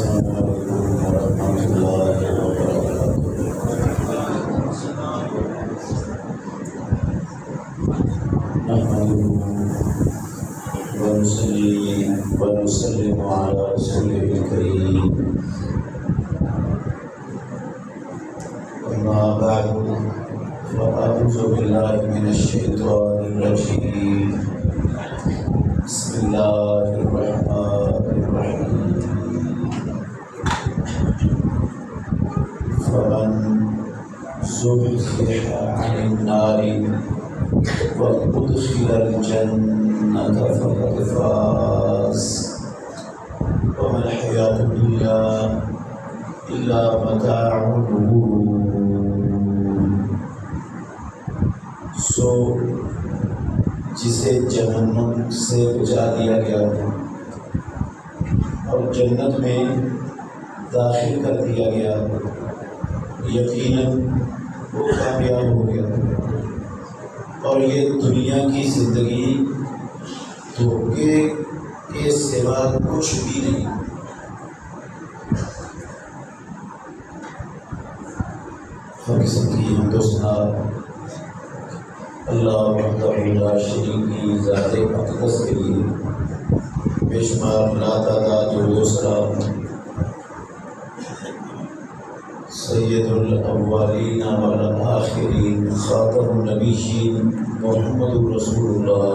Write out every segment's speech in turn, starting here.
السلام علیکم ورحمۃ اللہ وبرکاتہ۔ نحمده ونصلي ونسلم على رسوله الكريم، أما بعد فأعوذ بالله من الشيطان الرجيم، بسم الله الرحمن الرحيم، فمن زحزح عن النار وأدخل الجنة فقد فاز وما الحياة الدنيا إلا متاع الغرور۔ جسے جہنم سے بچا دیا گیا اور جنت میں داخل کر دیا گیا، یقیناً وہ کامیاب ہو گیا، اور یہ دنیا کی زندگی دھوکے کے سوا کچھ بھی نہیں۔ ہم سب کی حمد و ثنا اللہ وحدہ لا شریک کی ذات اقدس کے لیے، بے شمار لا تعداد درود و سلام سید الاولین والآخرین خاتم النبیین محمد رسول اللہ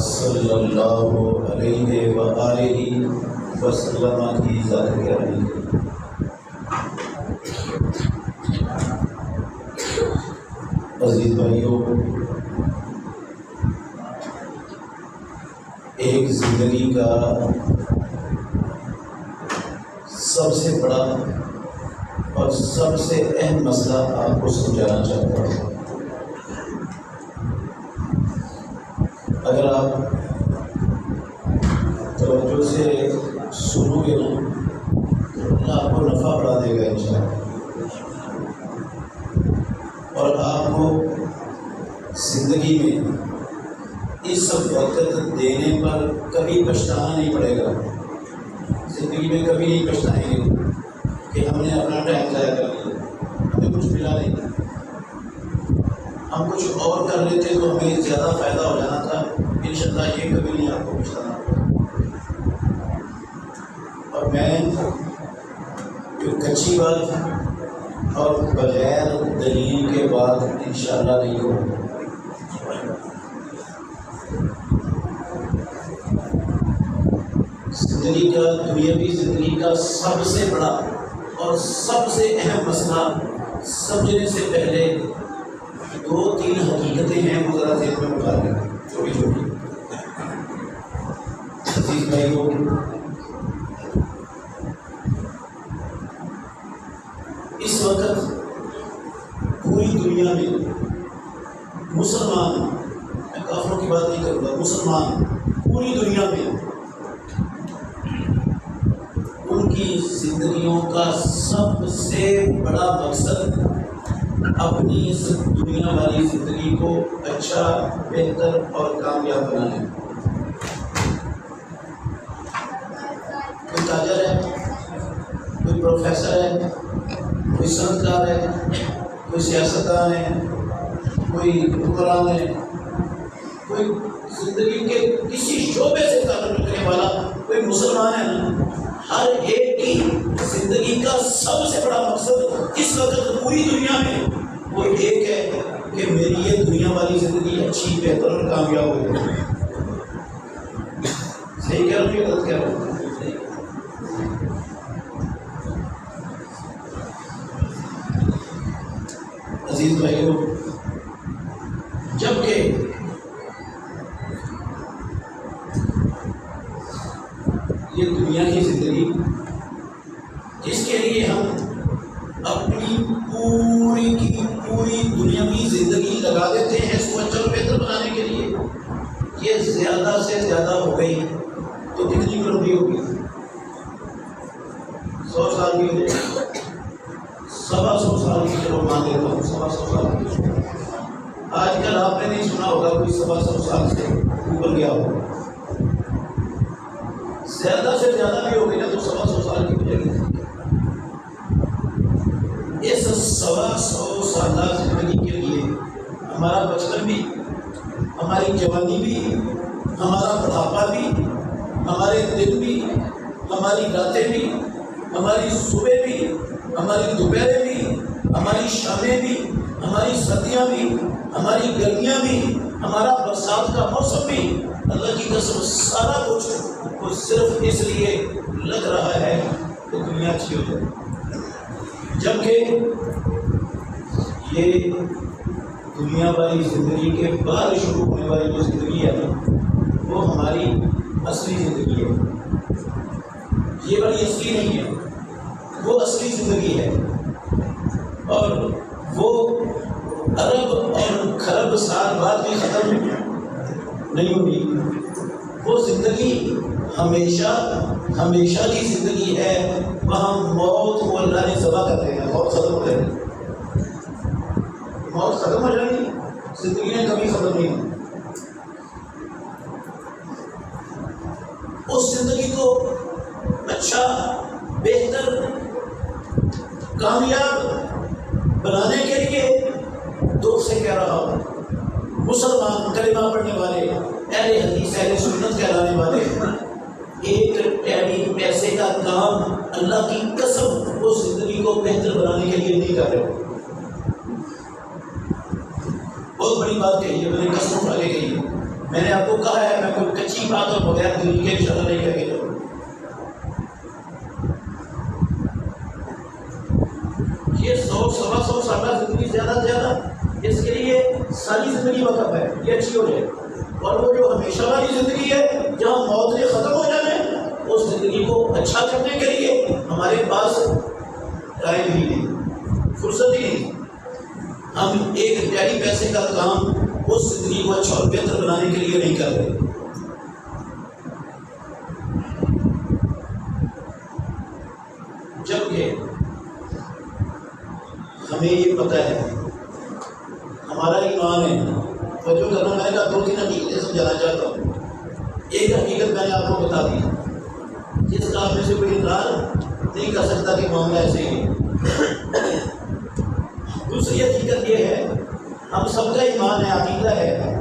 صلی اللہ علیہ وآلہ وسلم کی ذات گرامی۔ عزیز بھائیوں، ایک زندگی کا سب سے بڑا اور سب سے اہم مسئلہ آپ کو سمجھانا چاہتا ہوں۔ اگر آپ توجہ سے سنو گے نا تو اللہ آپ کو نفع بڑھا دے گا انشاءاللہ، اور آپ کو زندگی میں اس وقت دینے پر کبھی پچھتانا نہیں پڑے گا۔ زندگی میں کبھی نہیں پچھتائیں گے کہ ہم نے اپنا ٹائم ضائع کر لیا، ہمیں کچھ ملا نہیں، ہم کچھ اور کر لیتے تو ہمیں زیادہ فائدہ ہو جانا تھا۔ انشاءاللہ یہ کبھی نہیں آپ کو پچھتانا۔ اور میں جو کچی بات اور بغیر دلیل کے بعد انشاءاللہ نہیں ہوں۔ زندگی کا، دنیاوی زندگی کا سب سے بڑا اور سب سے اہم مسئلہ سمجھنے سے پہلے 2-3 حقیقتیں ہیں، وہ ذرا ذہن میں اٹھا لیں، چھوٹی چھوٹی۔ عزیز بھائیوں، اس وقت پوری دنیا میں مسلمان، میں کافروں کی بات نہیں کروں گا، مسلمان پوری دنیا میں ان کی زندگیوں کا سب سے بڑا مقصد اپنی اس دنیا والی زندگی کو اچھا، بہتر اور کامیاب بنانا ہے۔ کوئی تاجر ہے، کوئی پروفیسر ہے، کوئی صنعتکار ہے، کوئی سیاستدان ہے، کوئی حکمران ہے، کوئی زندگی کے کسی شعبے سے تعلق رکھنے والا کوئی مسلمان ہے نا، ہر ایک کی زندگی کا سب سے بڑا مقصد اس وقت پوری دنیا میں وہ ایک ہے کہ میری یہ دنیا والی زندگی اچھی، بہتر اور کامیاب ہو جائے۔ صحیح کہہ رہا ہوں یا غلط کہہ رہا ہوں؟ عزیز بھائیوں، جبکہ یہ دنیا کی زندگی جس کے لیے ہم اپنی پوری کی پوری دنیاوی زندگی لگا دیتے ہیں اس کو اچھا اور بہتر بنانے کے لیے، یہ زیادہ سے زیادہ ہو گئی تو کتنی لمبی ہوگی؟ 100 سال کی ہو جائے، 125 سال کی، چلو مان لیتا ہوں 125 سال کی۔ آج کل آپ نے نہیں سنا ہوگا کوئی 125 سال سے اوپر گیا ہو، زیادہ سے زیادہ بھی ہو گئی نا تو 125 سال ہماری راتیں بھی، ہماری صبح بھی، ہماری دوپہریں بھی، ہماری شامیں بھی، ہماری سردیاں بھی، ہماری گرمیاں بھی، ہمارا برسات کا موسم بھی، اللہ کی قسم سارا کچھ وہ صرف اس لیے لگ رہا ہے کہ دنیا اچھی ہو جائے، جبکہ یہ دنیا والی زندگی کے بعد شروع ہونے والی جو زندگی ہے وہ ہماری اصلی زندگی ہے، یہ والی اصلی نہیں ہے، وہ اصلی زندگی ہے، اور وہ ارب اور کھرب سال بعد بھی ختم نہیں ہوگی، وہ زندگی ہمیشہ ہمیشہ کی زندگی ہے، وہاں موت کو اللہ نے ذبح کر دینا، موت ختم ہو جائے گی، موت ختم ہو جائے گی، زندگی نے کبھی ختم نہیں ہوئی۔ اس زندگی کو اچھا، بہتر، کامیاب بنانے کے لیے دو سے کہہ رہا ہوں، مسلمان کلمہ پڑھنے والے، اہل حدیث اہل سنت کہلانے والے، ایک ٹیڑی پیسے کا کام اللہ کی قسم اس زندگی کو بہتر بنانے کے لیے نہیں کر رہے۔ بہت بڑی بات کہی ہے، میں نے قسم اٹھا کے کہی ہے، میں نے آپ کو کہا ہے میں کوئی کچی بات اور بغیر دل کے انشاءاللہ نہیں کہہ کے جاؤں۔ یہ 100-125 سالہ زندگی زیادہ سے زیادہ اس کے لیے ساری زندگی وقف ہے، یہ اچھی ہو جائے، اور وہ جو ہمیشہ والی زندگی ہے جہاں موت نے ختم ہو جانا ہے، اس زندگی کو اچھا کرنے کے لیے ہمارے پاس ٹائم ہی نہیں، فرصت ہی نہیں، ہم ایک ڈیڑھی پیسے کا کام اس زندگی کو اچھا اور بہتر بنانے کے لیے نہیں کر رہے۔ جبکہ ہمیں یہ پتہ ہے، ہمارا ایمان ہے، توجہ کرنا، میں نے کہا 2-3 حقیقتیں سمجھانا چاہتا ہوں۔ ایک حقیقت میں نے آپ کو بتا دی، جس کا آپ میں سے کوئی انکار نہیں کر سکتا کہ معاملہ ایسے ہی ہے۔ دوسری حقیقت یہ ہے، ہم سب کا ایمان ہے، عقیدہ ہے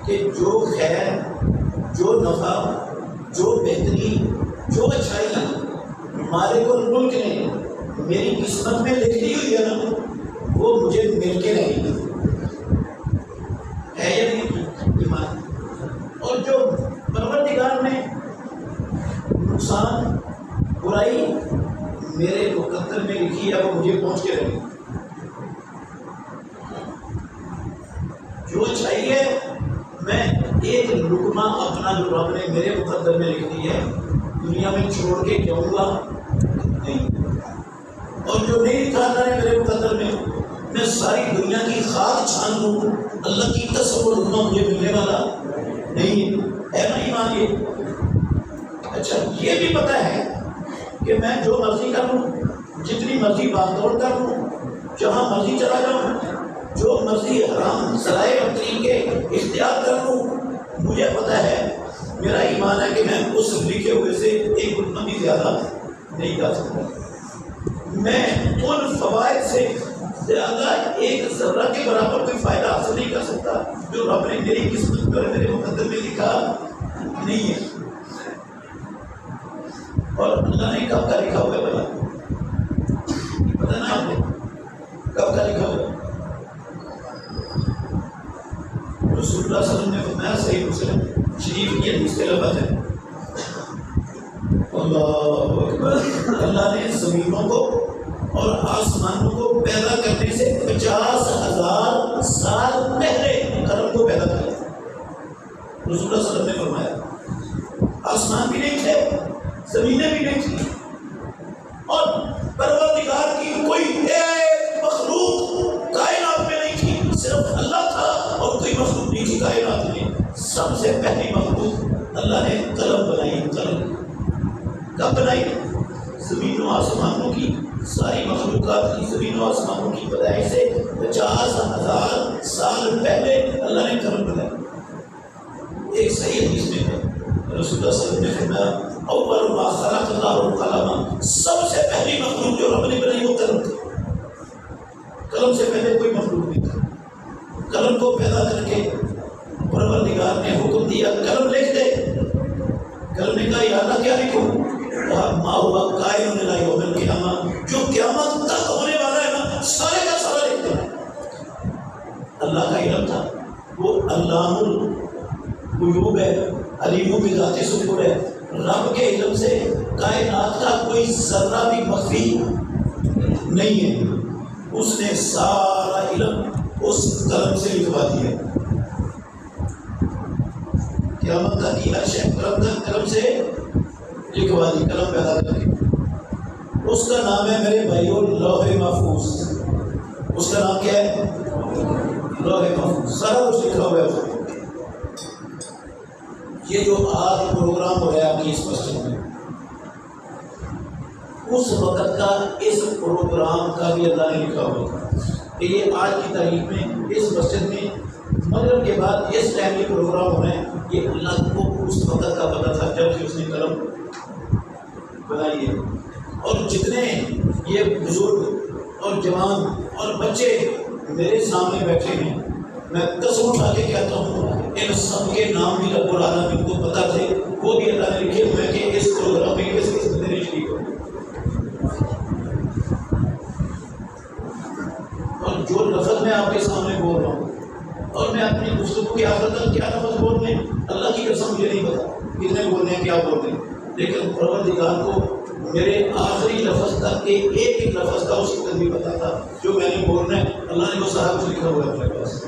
کہ جو خیر، جو نفع، جو بہتری، جو اچھائی مالک الملک نے میری قسمت میں لکھ دی ہوئی ہے نا، وہ مجھے مل کے رہے گی، ہے یا نہیں ایمان؟ اور جو پروردگار نے نقصان، برائی میرے مقدر میں لکھی ہے وہ مجھے پہنچ کے رہے گی، جو اچھائی ہے میں ایک لقمہ اپنا جو رب نے میرے مقدر میں لکھ دی ہے دنیا میں چھوڑ کے جاؤں گا نہیں، اور جو نہیں لکھا اللہ نے میرے مقدر میں ساری دنیا کی خاک چھان لوں، اللہ کی قسم و لقمہ مجھے ملنے والا نہیں ہے، نا ایمان یہ؟ اچھا، یہ بھی پتہ ہے کہ میں جو مرضی کر لوں، جتنی مرضی بات دوڑ کر لوں، جہاں مرضی چلا جاؤں، جو مرضی حرام ذرائع اور طریقے اختیار کر لوں، مجھے پتہ ہے، میرا ایمان ہے کہ میں اس لکھے ہوئے سے ایک گنا بھی زیادہ نہیں کر سکتا، میں ان فوائد سے زیادہ ایک ذرہ کے برابر کوئی فائدہ حاصل نہیں کر سکتا جو رب نے میری قسمت پر میرے مقدر میں لکھا نہیں ہے۔ اور اللہ نے کب کا لکھا ہوا ہے بلا پتہ نا آپ نے کب کا لکھا ہوا ہے؟ رسول اللہ صلی اللہ علیہ وسلم نے فرمایا، صحیح مسلم شریف کی حدیث کے لفظ ہے، اللہ اکبر، اللہ نے زمینوں کو اور آسمانوں کو پیدا کرنے سے 50,000 سال پہلے قلم کو پیدا کیا۔ رسول اللہ صلی اللہ علیہ وسلم نے فرمایا آسمان بھی نہیں تھے، زمینیں بھی نہیں تھی، اور پروردگار کی کوئی ایک مخلوق کائنات میں نہیں تھی، صرف اللہ تھا اور کوئی مخلوق نہیں تھی کائنات میں۔ سب سے پہلی مخلوق اللہ نے قلم بنائی۔ قلم کب بنائی؟ زمین و آسمانوں کی ساری مخلوقات کی زمین و آسمانوں کی پیدائش سے 50,000 سال پہلے اللہ نے قلم بنایا۔ ایک صحیح حدیث میں ہے رسول اللہ صلی اللہ علیہ وسلم نے فرمایا اول ما خلق اللہ القلم، سب سے پہلی مخلوق جو رب نے بنائی وہ قلم تھی۔ قلم سے پہلے کوئی مخلوق نہیں تھا۔ قلم کو پیدا کر کے پروردگار نے حکم دیا قلم لکھ دے۔ قلم نے کہا یا اللہ کیا ذالکم ما ہوا قائم الی یوم القیامہ، جو قیامت تک ہونے والا ہے نا سارے کا سارا لکھتا ہے۔ اللہ کا علم تھا، وہ علام الغیوب ہے، علیم بذات صدور ہے۔ رب کے علم سے کائنات کا کوئی ذرہ بھی مخفی نہیں ہے، اس نے سارا علم اس قلم سے لکھوا دیا۔ قیامت تک کی ہر شے قلم سے لکھوا دی، قلم پیدا کر دی۔ اس کا نام ہے میرے بھائیوں لوح محفوظ۔ اس کا نام کیا ہے؟ لوح محفوظ، سارا کچھ لکھا ہوا ہے اس میں۔ یہ جو آج پروگرام ہو رہا ہے آپ کی اس مسجد میں، اس وقت کا اس پروگرام کا بھی اللہ نے لکھا ہوا تھا کہ یہ آج کی تاریخ میں اس مسجد میں مغرب کے بعد اس ٹائم یہ پروگرام ہو رہے ہیں، یہ اللہ کو اس وقت کا پتہ تھا جب سے اس نے قلم بنائی ہے۔ اور جتنے یہ بزرگ اور جوان اور بچے میرے سامنے بیٹھے ہیں، میں قسم اٹھا کے کہتا ہوں ان سب کے نام بھی رب العالمین کو پتہ تھے، وہ بھی اللہ نے لکھے ہوئے کہ اس پروگرام میں کس کس بندے نے شریک ہو۔ اور جو لفظ میں آپ کے سامنے بول رہا ہوں، اور میں اپنی گفتگو کے آخر تک کیا لفظ بولنے، اللہ کی قسم مجھے نہیں پتا کتنے بولنے ہیں کیا بولنے ہیں، لیکن پروردگار کو میرے آخری لفظ تک کے ایک ایک لفظ کا اس وقت بھی پتا تھا جو میں نے بولنا ہے۔ اللہ نے وہ سارا کچھ لکھا ہوا ہے اپنے پاس۔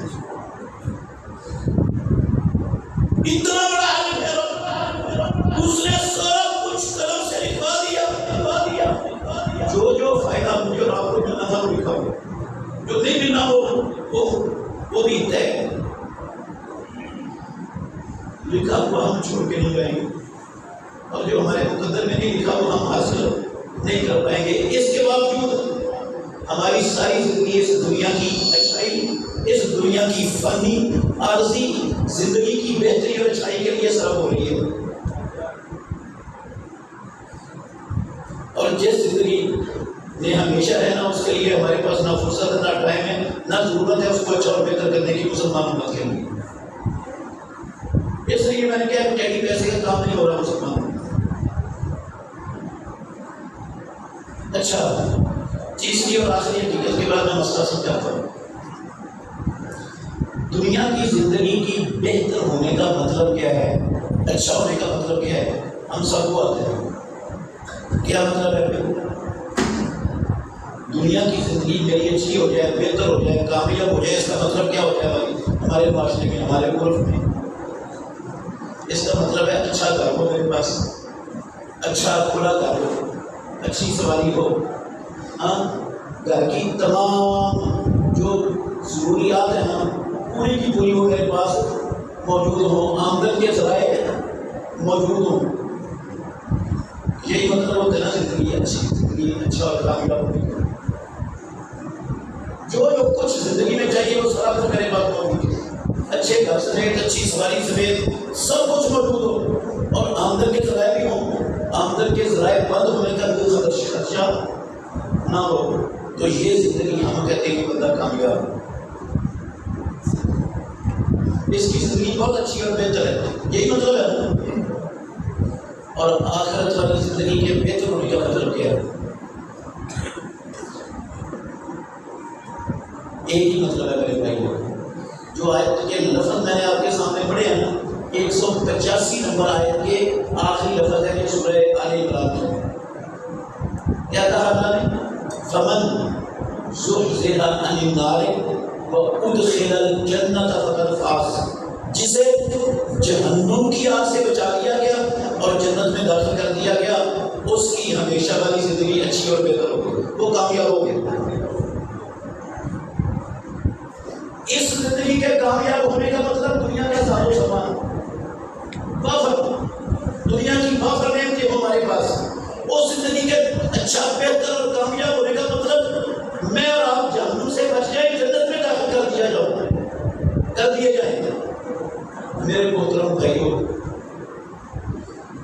اتنا بڑا علم ہے رب، اس نے سارا کچھ قلم سے لکھوا دیا۔ جو فائدہ مجھے اور آپ کو ملنا تھا وہ لکھا ہوا، جو نہیں ملنا وہ بھی طے لکھا ہوا، ہم چھوڑ کے نہیں جائیں گے، اور جو ہمارے مقدر میں نہیں لکھا وہ ہم حاصل نہیں کر پائیں گے۔ اس کے باوجود ہماری ساری زندگی اس دنیا کی اچھائی، اس دنیا کی فانی عارضی زندگی کی بہتری اور اچھائی کے لیے صرف ہو رہی ہے۔ اور جس زندگی نے ہمیشہ رہنا، اس کے لیے ہمارے پاس نہ فرصت ہے، نہ ٹائم ہے، نہ ضرورت ہے اس کو اچھا اور بہتر کرنے کی مسلمان امت کے لیے۔ اس لیے میں نے کہا ٹیلی پیسے کا کام نہیں ہو رہا مسلمان۔ اچھا، تیسری اور آخری حقیقت کے بعد میں مسئلہ سمجھاتا ہوں۔ دنیا کی زندگی کی بہتر ہونے کا مطلب کیا ہے؟ اچھا ہونے کا مطلب کیا ہے؟ ہم سب کو آتے ہیں۔ کیا مطلب ہے؟ دنیا کی زندگی میری اچھی ہو جائے، بہتر ہو جائے، کامیاب ہو جائے، اس کا مطلب کیا ہوتا ہے بھائی ہمارے معاشرے میں، ہمارے ملک میں؟ اس کا مطلب ہے اچھا گھر ہو میرے پاس، اچھا کھلا گھر ہو، اچھی سواری ہو، ہاں گھر کی تمام جو ضروریات ہیں نا پوری کی پوری ہو میرے پاس موجود ہوں، آمدن کے ذرائع موجود ہوں۔ یہی مطلب ہوتا ہے نا زندگی اچھی، زندگی اچھا اور کامیاب ہوگی۔ جو کچھ زندگی میں چاہیے وہ سارا کچھ میرے پاس موجود ہے، اچھے گھر سمیت، اچھی سواری سمیت سب کچھ موجود ہو، اور آمدن کے ذرائع بھی ہوں، آمدن کے ذرائع بند ہونے کا کوئی خدشہ نہ ہو، تو یہ زندگی ہم کہتے ہیں کہ بندہ کامیاب ہے، اس کی زندگی بہت اچھی اور بہتر ہے، یہی مطلب ہے۔ اور آخرت والی زندگی کے بہتر ہونے کا مطلب کیا ہے؟ ایک ہی مطلب ہے میرے بھائی، جو آیت کے لفظ میں نے آپ کے سامنے پڑھے ہیں نا، 185 نمبر آیت کے آخری لفظ ہے کہ سورہ آل عمران میں کیا کہا اللہ نے؟ فمن زحزح عن النار وادخل الجنۃ فقد فاز، جسے جہنم کی آگ سے بچا لیا گیا اور جنت میں داخل کر دیا گیا، اس کی ہمیشہ والی زندگی اچھی اور بہتر ہوگی، وہ کامیاب ہو گیا۔ اس زندگی کے کامیاب ہونے کا مطلب دنیا کا ساز و سامان، وافر، دنیا کی وافر نعمتیں ہمارے پاس، اس زندگی کے اچھا بہتر اور کامیاب ہونے کا مطلب میں اور آپ جہنم سے بچ جائیں، جنت میں داخل کر دیے جائیں۔ میرے محترم بھائیوں،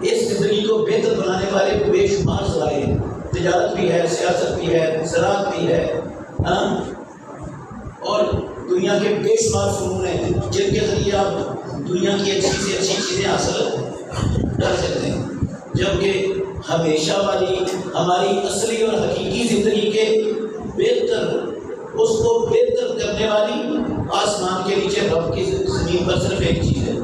اس زندگی کو بہتر بنانے والے بے شمار ذرائع ہیں، تجارت بھی ہے، سیاست بھی ہے، زراعت بھی ہے، اور دنیا کے بے شمار فنون ہیں جن کے ذریعے آپ دنیا کی اچھی سے اچھی چیزیں حاصل کر سکتے ہیں۔ جبکہ ہمیشہ والی ہماری اصلی اور حقیقی زندگی کے بہتر اس کو بہتر کرنے والی آسمان کے نیچے رب کی زمین پر صرف ایک چیز ہے،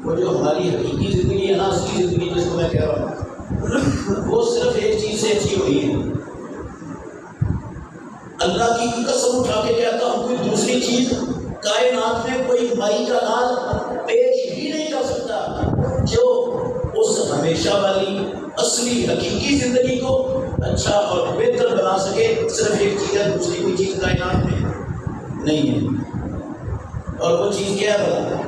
وہ جو ہماری حقیقی زندگی ہے نا، اصلی زندگی جس کو میں کہہ رہا ہوں، وہ صرف ایک چیز سے اچھی ہوئی ہے۔ اللہ کی قسم اٹھا کے کہتا ہوں، کوئی دوسری چیز کائنات میں کوئی مائی کا لال پیش ہی نہیں کر سکتا جو اس ہمیشہ والی اصلی حقیقی زندگی کو اچھا اور بہتر بنا سکے۔ صرف ایک چیز ہے، دوسری کوئی چیز کائنات میں نہیں ہے۔ اور وہ چیز کیا ہے؟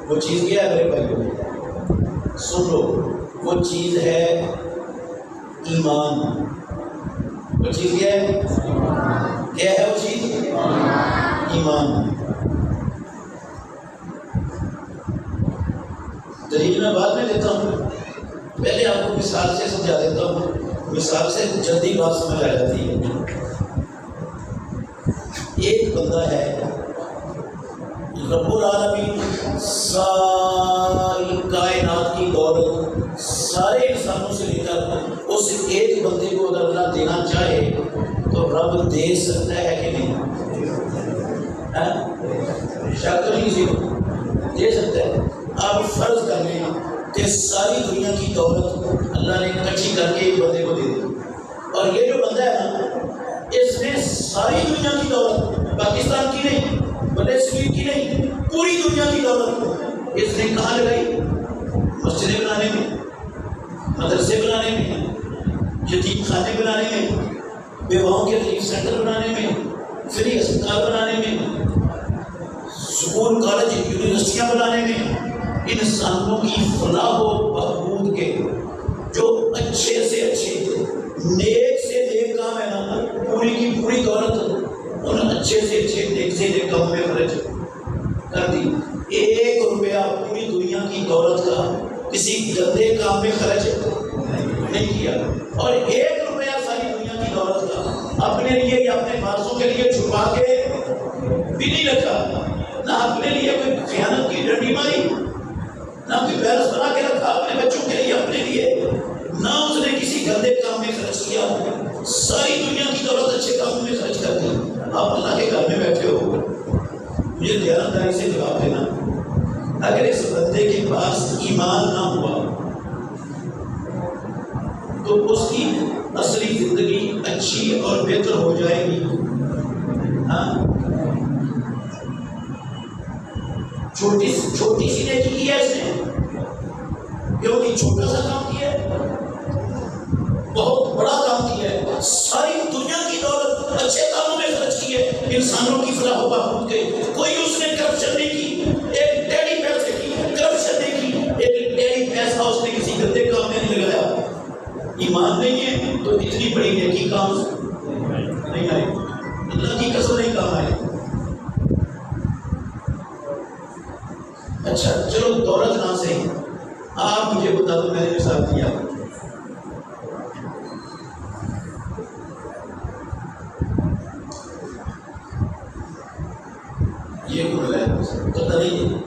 وہ چیز کیا ہے میرے بھائیوں؟ سن لو، وہ چیز ہے ایمان۔ وہ چیز کیا ہے؟ کیا ہے وہ چیز؟ ایمان۔ دلیل میں بعد میں دیتا ہوں، پہلے آپ کو مثال سے سمجھا دیتا ہوں، مثال سے جلدی بات سمجھ آ جاتی ہے۔ ایک بندہ ہے، رب العالمین ساری کائنات کی دولت سارے انسانوں سے لے کر اس ایک بندے کو اگر اللہ دینا چاہے تو رب دے سکتا ہے کہ نہیں؟ شک تو نہیں کسی کو، دے سکتا ہے۔ آپ فرض کر لیں کہ ساری دنیا کی دولت اللہ نے اکٹھی کر کے ایک بندے کو دے دی، اور یہ جو بندہ ہے نا، اس نے ساری دنیا کی دولت، پاکستان کی نہیں، فلسطین کی نہیں، پوری دنیا کی دولت اس نے کہاں لگائی؟ مسجدیں بنانے میں، مدرسے بنانے میں، یتیم خانے بنانے میں، بیواؤں کے ریلیف سینٹر بنانے میں، فری اسپتال بنانے میں، اسکول کالج یونیورسٹیاں بنانے میں، انسانوں کی فلاح و بہبود کے جو اچھے سے اچھے نیک سے نیک کام ہے نا، پوری کی پوری دولت ان اچھے سے اچھے نیک سے نیک کام میں خرچ کر دی۔ ایک روپیہ پوری دنیا کی دولت کا کسی گندے کام میں خرچ نہیں کیا، اور ایک روپیہ ساری دنیا کی دولت کا اپنے لیے یا اپنے وارثوں کے لیے چھپا کے بھی نہیں رکھا، نہ اپنے لیے کوئی خیانت کی ڈنڈی ماری، نہ کوئی بیرس بنا کے رکھا اپنے بچوں کے لیے، اپنے لیے نہ اس نے کسی گندے کام میں خرچ کیا، ساری دنیا کی دولت اچھے کاموں میں خرچ کر دی۔ آپ اللہ کے گھر میں بیٹھے ہو، مجھے دیانتداری سے جواب دینا، اگر اس بندے کے پاس ایمان نہ ہوا تو اس کی اصلی زندگی اچھی اور بہتر ہو جائے گی؟ ہاں، چھوٹی سی نیکی کی ہے اس نے، کیونکہ چھوٹا سا کام کیا ہے، بہت بڑا کام کیا ہے، ساری دنیا کی دولت اچھے کاموں میں خرچ کی ہے، انسانوں کی فلاح و بہبود کے۔ کوئی اس نے کرپشن نہیں کی، ایک ٹیڑی پیسے کی کرپشن نہیں کی، ایک ٹیڑی پیسہ اس نے کسی گندے کام میں نہیں لگایا۔ ایمان نہیں ہے تو اتنی بڑی نیکی کام نہیں آئے، اللہ کی قسم نہیں کام آئے۔ اچھا چلو دولت نہ صحیح، آپ مجھے بتا دو، میں نے مثال دیا، یہ کون ہے؟ پتہ نہیں ہے،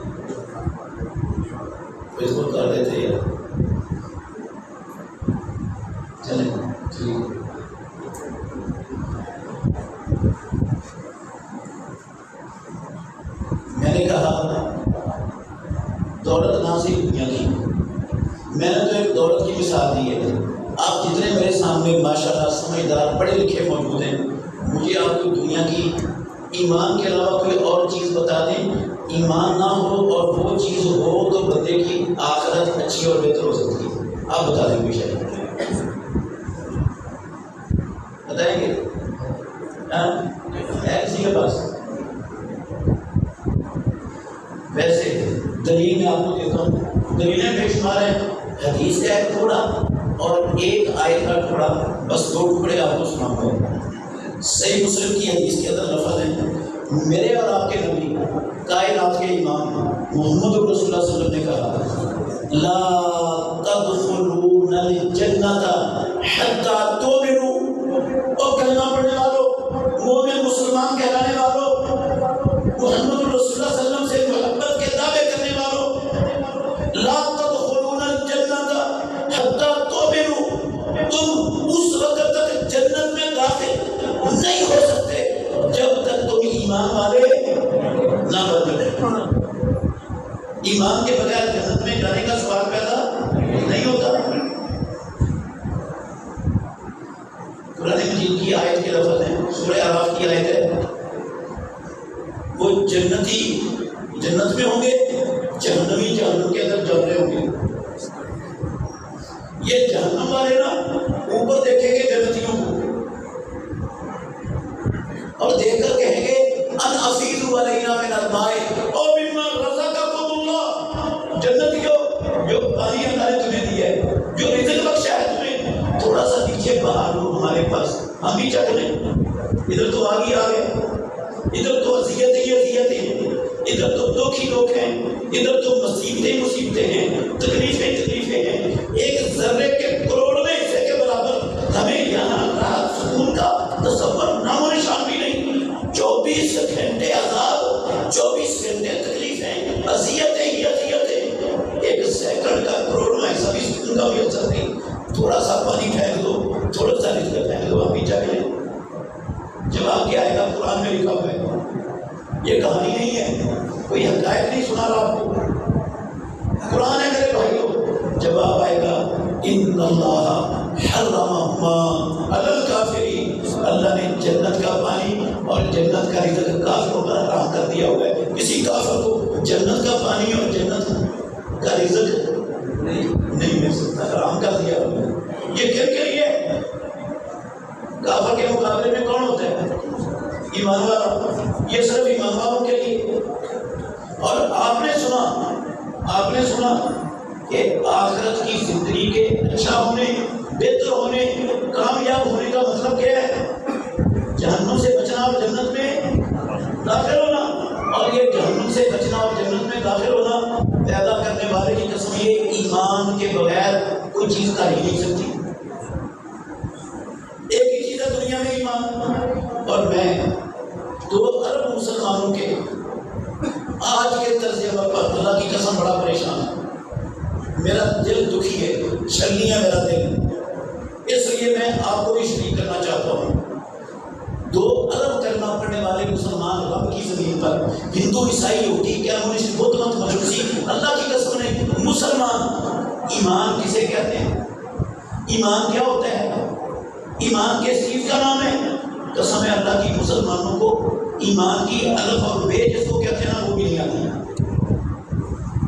فیس بک کر دیتے ہیں، چلیں ٹھیک۔ میں نے کہا دولت نہ صحیح دنیا کی، میں نے تو ایک دولت کی مثال دی ہے۔ آپ جتنے میرے سامنے ماشاءاللہ سمجھدار پڑھے لکھے موجود ہیں، مجھے آپ کو دنیا کی ایمان کے علاوہ کوئی اور چیز بتا دیں، ایمان نہ ہو اور وہ چیز ہو تو بندے کی آخرت اچھی اور بہتر ہو سکتی ہے، آپ بتا دیں کوئی شاید، بتائیں گے؟ ہے کسی کے پاس؟ ویسے دلیل میں آپ کو دیتا ہوں، دلیلیں بے شمار ہیں، حدیث کا ایک ٹکڑا اور ایک آیت کا ٹکڑا، بس دو ٹکڑے آپ کو سناؤں گا۔ صحیح مسلم کی حدیث کے اندر لفظ ہے، میرے اور آپ کے نبی کائنات کے امام محمد رسول اللہ صلی اللہ علیہ وسلم نے کہا، لا تدخلون الجنۃ حتی تؤمنوا، اور کلمہ پڑھنے والوں، مومن مسلمان کہلانے والوں، محمد رسول اللہ صلی اللہ علیہ وسلم سے محبت کے دعوے ایمان کے بغیر جنت میں جانے کا سوال پیدا نہیں ہوتا۔ قرآن مجید کی آیت کے لفظ ہیں، سورہ اعراف کی آیت ہے، وہ جنتی جنت میں ہوں گے، جہنمی جہنم کے اندر جل رہے ہوں گے۔ یہ جہنم والے نا اوپر دیکھیں گے جنتیوں کو اور دیکھ کر کہیں گے ان افیضوا علینا من الماء او مما رزقکم اللہ، جنتیوں جو پانی اللہ نے تمہیں دیا ہے، جو رزق بخشا ہے تمہیں، تھوڑا سا نیچے بہا لو ہمارے پاس، ہم بھی چکھ لیں۔ ادھر تو آگے آ گئے، ادھر تو اذیتیں ہی اذیتیں ہیں، ادھر تو دکھ ہی دکھ ہیں، ادھر تو مصیبتیں ہیں، تکلیفیں ہیں، ایک ذرے کے کروڑویں حصے کے برابر ہمیں یہاں راحت سکون کا تصور نام و نشان بھی نہیں۔ 24 گھنٹے عذاب، 24 گھنٹے تکلیفیں، اذیتیں ہی اذیتیں، ایک سیکنڈ کا کروڑواں حصہ بھی سکون کا بھی اثر نہیں۔ تھوڑا سا پانی پھینک دو، تھوڑا سا رزق پھینک دو، ہم بھی چاہ لیں۔ جواب کیا آئے گا؟ قرآن میں لکھا ہوا ہے، یہ کہانی نہیں ہے، کوئی حقائق نہیں سنا رہا آپ کو، قرآن ہے میرے بھائیوں۔ جواب آئے گا ان اللہ حرمہما علی الکافرین، اللہ نے جنت کا پانی اور جنت کا رزق کافروں پر حرام کر دیا ہوا ہے۔ کسی کافر کو جنت کا پانی اور جنت کا رزق نہیں مل سکتا، حرام کر دیا ہوا ہے۔ یہ کن کے لیے؟ کافر کے مقابلے میں کون ہوتا ہے؟ ایمان والا، یہ صرف ایمان والوں کے لیے۔ اور آپ نے سنا کہ آخرت کی زندگی کے اچھا ہونے، بہتر ہونے، کامیاب ہونے کا مطلب کیا ہے؟ جہنم سے بچنا اور جنت میں داخل ہونا۔ اور یہ جہنم سے بچنا اور جنت میں داخل ہونا پیدا کرنے والے کی قسم، یہ ایمان کے بغیر کوئی چیز کر ہی نہیں سکتی۔ ایک ہی چیز ہے دنیا میں، ایمان۔ اور میں 2 ارب مسلمانوں کے آج کے طرز عمل پر اللہ کی قسم بڑا پریشان ہے، میرا دل دکھی ہے، چھلنی ہے میرا دل، اس لیے میں آپ کو بھی شریک کرنا چاہتا ہوں۔ 2 ارب کلمہ پڑھنے والے مسلمان رب کی زمین پر، ہندو، عیسائی، یہودی، کمیونسٹ، بدھ مت، مجوسی، اللہ کی قسم نہیں، مسلمان۔ ایمان کسے کہتے ہیں؟ ایمان کیا ہوتا ہے؟ ایمان کس چیز کا نام ہے؟ قسم ہے اللہ کی، مسلمانوں کو ایمان کی الف اور بے جس کو کہتے ہیں نا وہ بھی نہیں آتی۔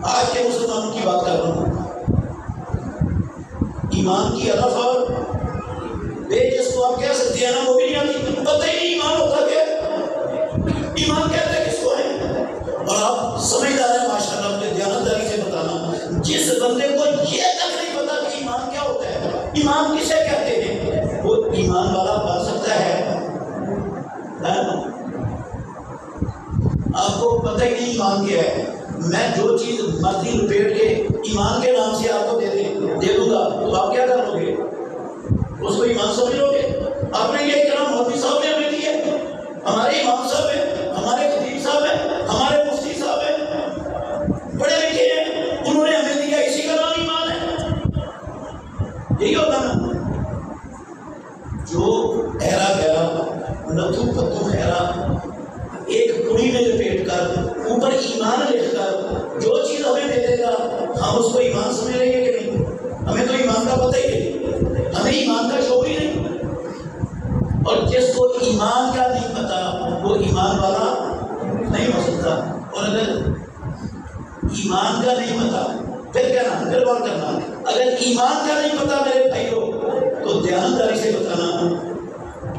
آج کے مسلمانوں کی بات کر رہا ہوں، ایمان کی الف اور بے جس کو آپ کہہ سکتے ہیں نا وہ بھی نہیں آتی، پتہ ہی نہیں ایمان ہوتا کیا، ایمان کہتے کس کو ہے۔ اور آپ سمجھدار ہیں ماشاءاللہ، مجھے دیانتداری سے بتانا، جس بندے کو یہ تک نہیں پتا کہ ایمان کیا ہوتا ہے، ایمان کسے کہتے ہیں، وہ ایمان والا بن سکتا ہے؟ آپ کو پتہ ہی نہیں ایمان کیا ہے، میں جو چیز مرضی لپیٹ کے ایمان کے نام سے آپ کو دے دوں گا تو آپ کیا کر لو گے؟ اس کو ایمان سمجھ لو گے؟ آپ نے یہ کلام مولوی صاحب نے ہمیں دی ہے، ہمارے امام صاحب ہیں، ہمارے خطیب صاحب ہیں، ہمارے مفتی صاحب ہیں، پڑھے لکھے ہیں، انہوں نے ہمیں دیا، اسی کا نام ایمان ہے۔ یہی ہوتا نا، جو ٹھہرا گیا نتھو پتو خیرا ایک کڑی میں لپیٹ کر اوپر ایمان لکھ کر جو چیز ہمیں دے دے گا ہم اس کو ایمان سمجھ لیں گے کہ نہیں؟ ہمیں تو ایمان کا پتہ ہی نہیں، ہمیں ایمان کا شعور ہی نہیں۔ اور جس کو ایمان کا نہیں پتا وہ ایمان والا نہیں ہو سکتا۔ اور اگر ایمان کا نہیں پتا پھر کہنا، پھر غور کرنا، اگر ایمان کا نہیں پتا میرے بھائیوں تو دیانتداری سے بتانا